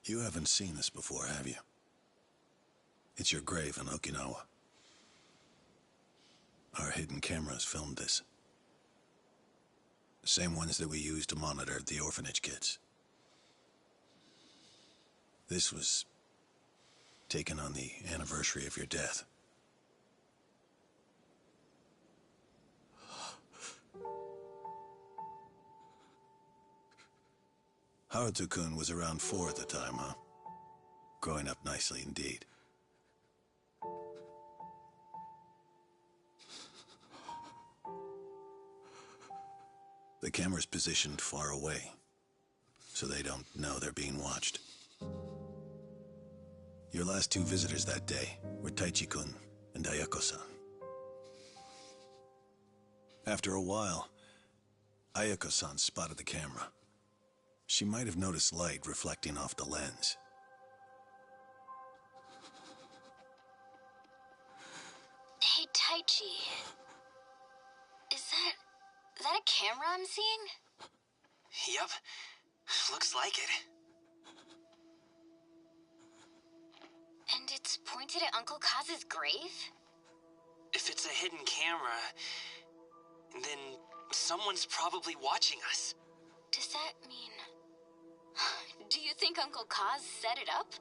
You haven't seen this before, have you? It's your grave in Okinawa. Our hidden cameras filmed this. The same ones that we used to monitor the orphanage kids. This was taken on the anniversary of your death. Haruto-kun was around 4 at the time, huh? Growing up nicely indeed. The camera's positioned far away, so they don't know they're being watched. Your last 2 visitors that day were Taichi-kun and Ayako-san. After a while, Ayako-san spotted the camera. She might have noticed light reflecting off the lens. Hey, Taichi. Is that a camera I'm seeing? Yep. Looks like it. And it's pointed at Uncle Kaz's grave? If it's a hidden camera, then someone's probably watching us. Does that mean... Do you think Uncle Kaz set it up?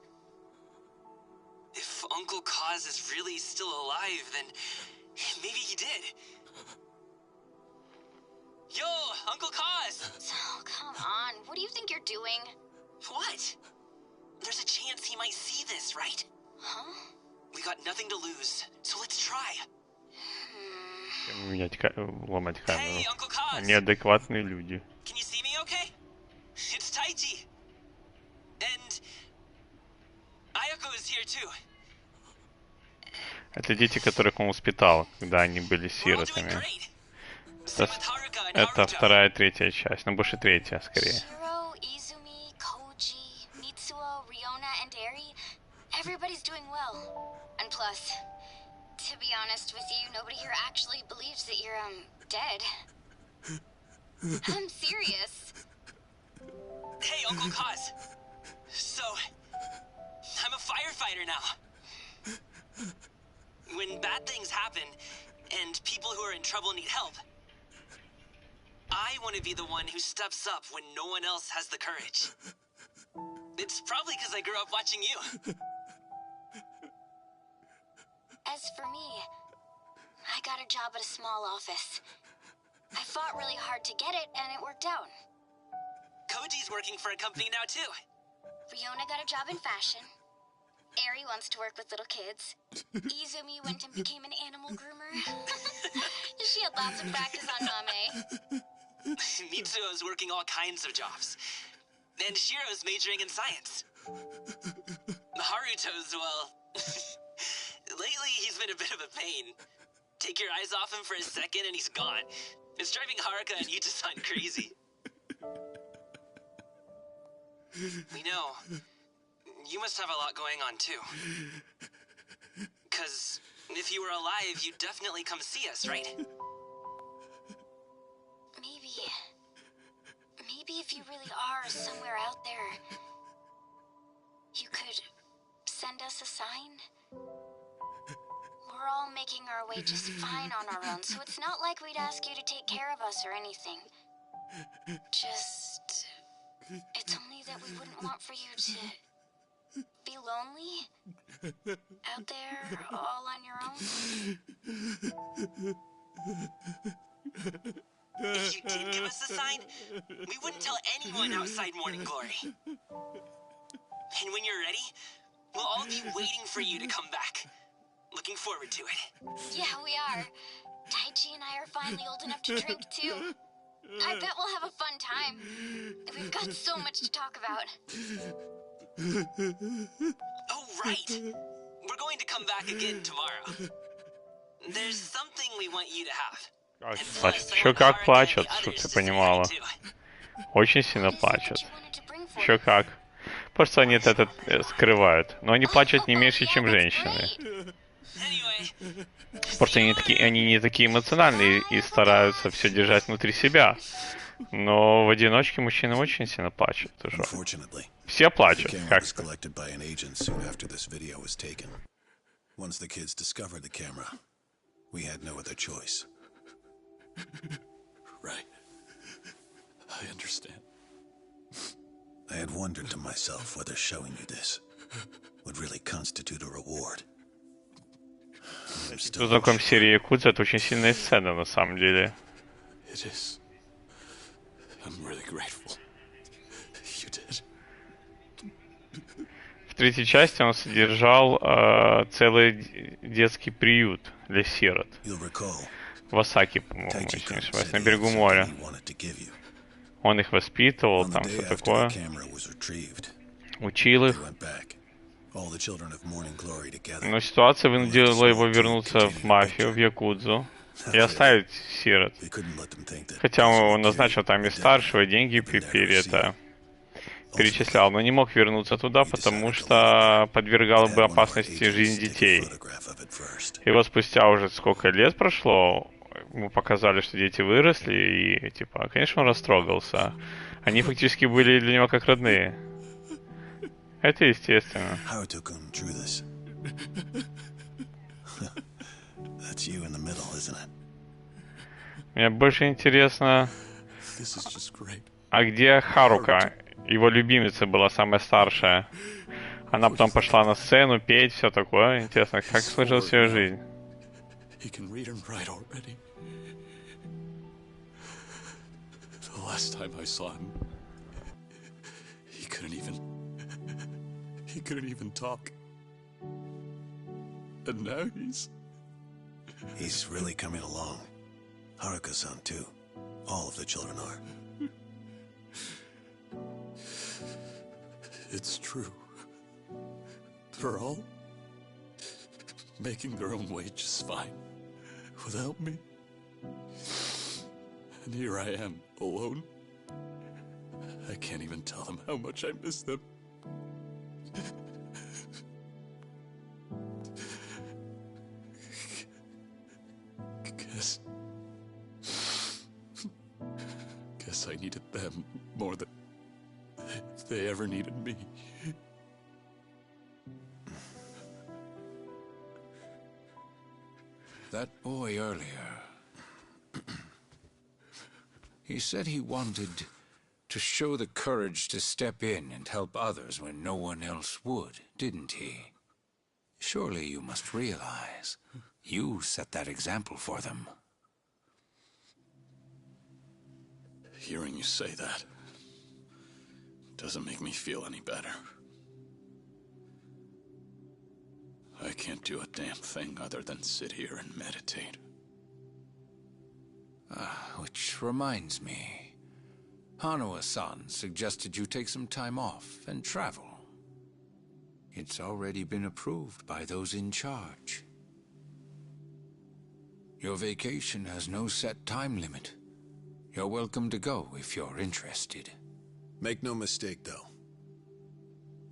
If Uncle Kaz is really still alive, then maybe he did. Yo, Uncle Kaz! Oh, come on. What do you think you're doing? What? There's a chance he might see this, right? Huh? We got nothing to lose, so let's try. Ломать камеру. Hey, Uncle Kaz! Неадекватные люди. Can you see me okay? It's Taichi. And Ayako is here too. Это дети, которых он воспитал, когда они были сиротами. Это 2-я, 3-я часть, но больше 3-я, скорее. Shiro, Izumi, Koji, Mitsuo, Riona, and Eri, everybody's doing well. And plus, to be honest with you, nobody here actually believes that you're, dead. I'm serious. Hey, Uncle Kaz. So, I'm a firefighter now. When bad things happen, and people who are in trouble need help, I want to be the one who steps up when no one else has the courage. It's probably because I grew up watching you. As for me, I got a job at a small office. I fought really hard to get it, and it worked out. Koji's working for a company now, too. Riona got a job in fashion. Eri wants to work with little kids. Izumi went and became an animal groomer. She had lots of practice on Mame. Mitsuo's working all kinds of jobs. And Shiro's majoring in science. Haruto's, well... lately, he's been a bit of a pain. Take your eyes off him for a second and he's gone. It's driving Haruka and Yuta-san crazy. We know. You must have a lot going on, too. 'Cause if you were alive, you'd definitely come see us, right? Maybe if you really are somewhere out there, you could send us a sign? We're all making our way just fine on our own, so it's not like we'd ask you to take care of us or anything. Just... It's only that we wouldn't want for you to be lonely out there all on your own. If you did give us a sign, we wouldn't tell anyone outside Morning Glory. And when you're ready, we'll all be waiting for you to come back. Looking forward to it. Yeah, we are. Taichi and I are finally old enough to drink, too. I bet we'll have a fun time. We've got so much to talk about. Oh, right. We're going to come back again tomorrow. There's something we want you to have. Плачет. Еще как плачет, чтобы ты понимала. Очень сильно плачет. Еще как. Просто они это скрывают. Но они плачут не меньше, чем женщины. Просто они не такие эмоциональные и стараются все держать внутри себя. Но в одиночке мужчины очень сильно плачут. Все плачут. Как Once the kids discovered the camera, we had no other choice. Right. I understand. I had wondered to myself whether showing you this would really constitute a reward. Знаком серии Якудза это очень сильная сцена на самом деле. It is. I'm really grateful. You did. В третьей части он содержал целый детский приют для сирот. В Осаке, по-моему, если не ошибаюсь, на берегу моря. Он их воспитывал, там все такое. Учил их. Но ситуация вынудила его вернуться в мафию, в Якудзу и оставить сирот. Хотя он назначил там и старшего, деньги перечислял, но не мог вернуться туда, потому что подвергал бы опасности жизнь детей. И вот спустя уже сколько лет прошло, ему показали, что дети выросли, и типа, конечно, он растрогался. Они фактически были для него как родные. Это естественно. Мне больше интересно, а где Харука? Его любимица была самая старшая. Она потом пошла на сцену петь, все такое. Интересно, как сложилась ее жизнь? The last time I saw him, he couldn't even talk. And now he's really coming along. Haruka-san too. All of the children are. It's true. They're all making their own way just fine without me. And here I am, alone. I can't even tell them how much I miss them. Guess I needed them more than they ever needed me. That boy earlier, he said he wanted to show the courage to step in and help others when no one else would, didn't he? Surely you must realize you set that example for them. Hearing you say that doesn't make me feel any better. I can't do a damn thing other than sit here and meditate. Which reminds me, Hanua-san suggested you take some time off and travel. It's already been approved by those in charge. Your vacation has no set time limit. You're welcome to go if you're interested. Make no mistake, though.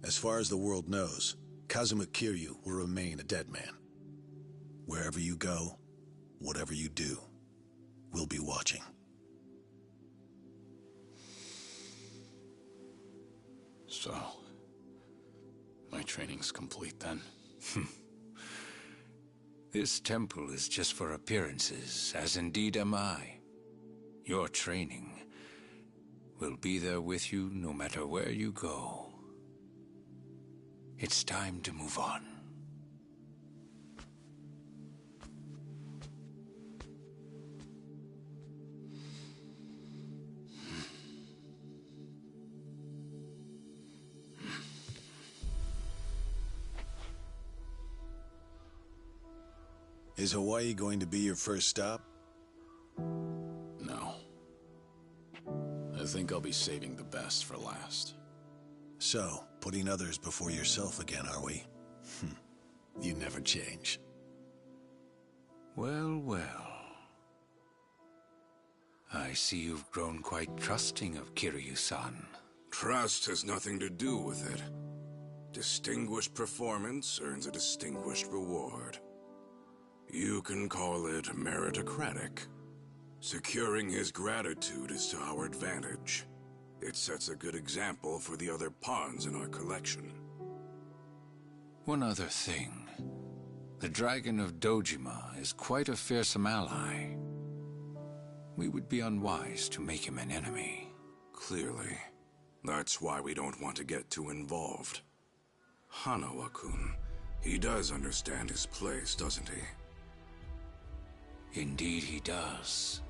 As far as the world knows, Kazuma Kiryu will remain a dead man. Wherever you go, whatever you do, we'll be watching. So, my training's complete then? This temple is just for appearances, as indeed am I. Your training will be there with you no matter where you go. It's time to move on. Is Hawaii going to be your first stop? No. I think I'll be saving the best for last. So, putting others before yourself again, are we? You never change. Well, well. I see you've grown quite trusting of Kiryu-san. Trust has nothing to do with it. Distinguished performance earns a distinguished reward. You can call it meritocratic. Securing his gratitude is to our advantage. It sets a good example for the other pawns in our collection. One other thing. The Dragon of Dojima is quite a fearsome ally. We would be unwise to make him an enemy. Clearly. That's why we don't want to get too involved. Hanawa-kun, he does understand his place, doesn't he? Indeed he does.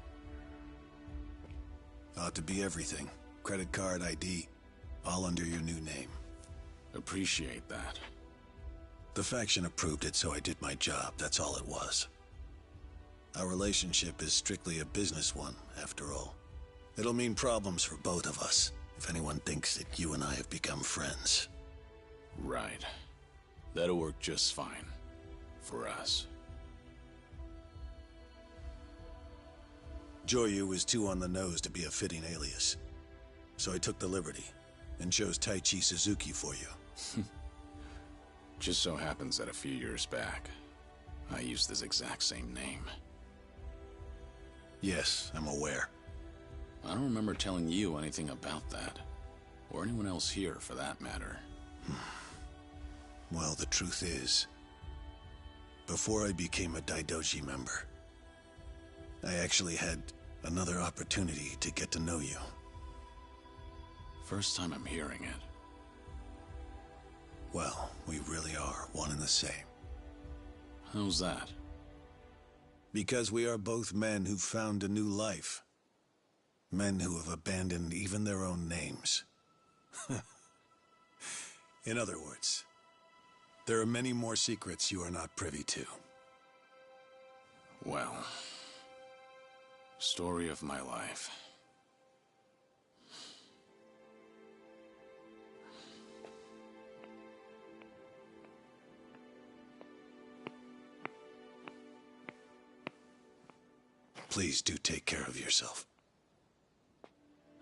Ought to be everything. Credit card, ID, all under your new name. Appreciate that. The faction approved it, so I did my job. That's all it was. Our relationship is strictly a business one, after all. It'll mean problems for both of us, if anyone thinks that you and I have become friends. Right. That'll work just fine. For us. Joyu was too on the nose to be a fitting alias. So I took the liberty, and chose Taichi Suzuki for you. Just so happens that a few years back, I used this exact same name. Yes, I'm aware. I don't remember telling you anything about that. Or anyone else here, for that matter. Well, the truth is, before I became a Daidoji member, I actually had another opportunity to get to know you. First time I'm hearing it. Well, we really are one and the same. How's that? Because we are both men who've found a new life. Men who have abandoned even their own names. In other words, there are many more secrets you are not privy to. Well, story of my life. Please do take care of yourself.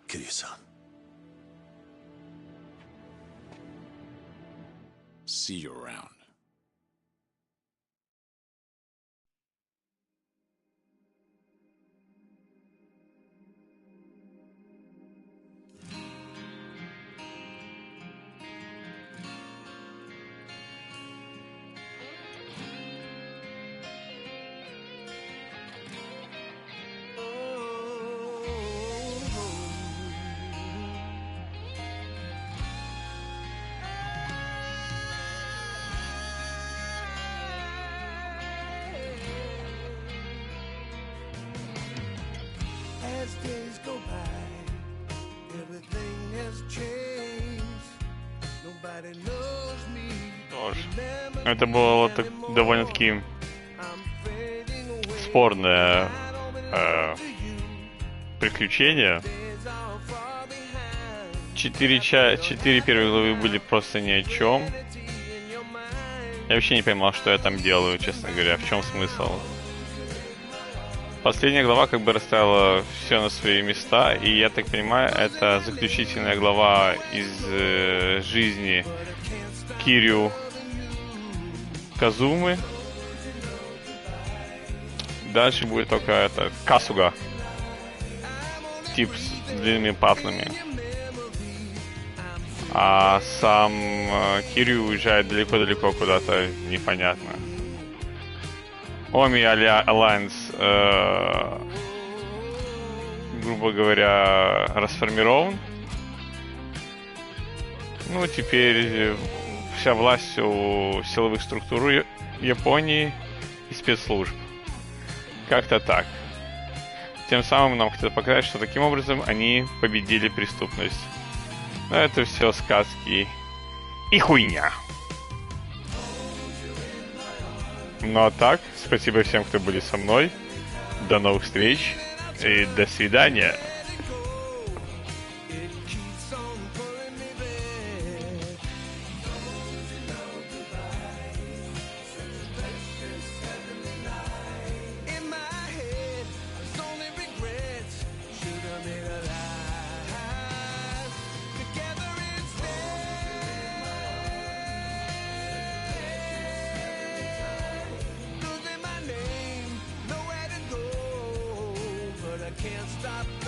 Kiryu-san. See you around. As days go by, everything has changed. Nobody knows me. Что ж, это было так, довольно-таки спорное приключение. 4 первые главы были просто ни о чем. Я вообще не понимал, что я там делаю, честно говоря, в чем смысл. Последняя глава как бы расставила все на свои места, и я так понимаю, это заключительная глава из жизни Кирю Казумы. Дальше будет только это Касуга, тип с длинными патлами. А сам Кирю уезжает далеко-далеко куда-то, непонятно. Оми Alliance, грубо говоря, расформирован. Ну, теперь вся власть у силовых структур Японии и спецслужб. Как-то так. Тем самым нам хотят показать, что таким образом они победили преступность. Но это все сказки и хуйня. Ну а так, спасибо всем, кто были со мной. До новых встреч и до свидания. stop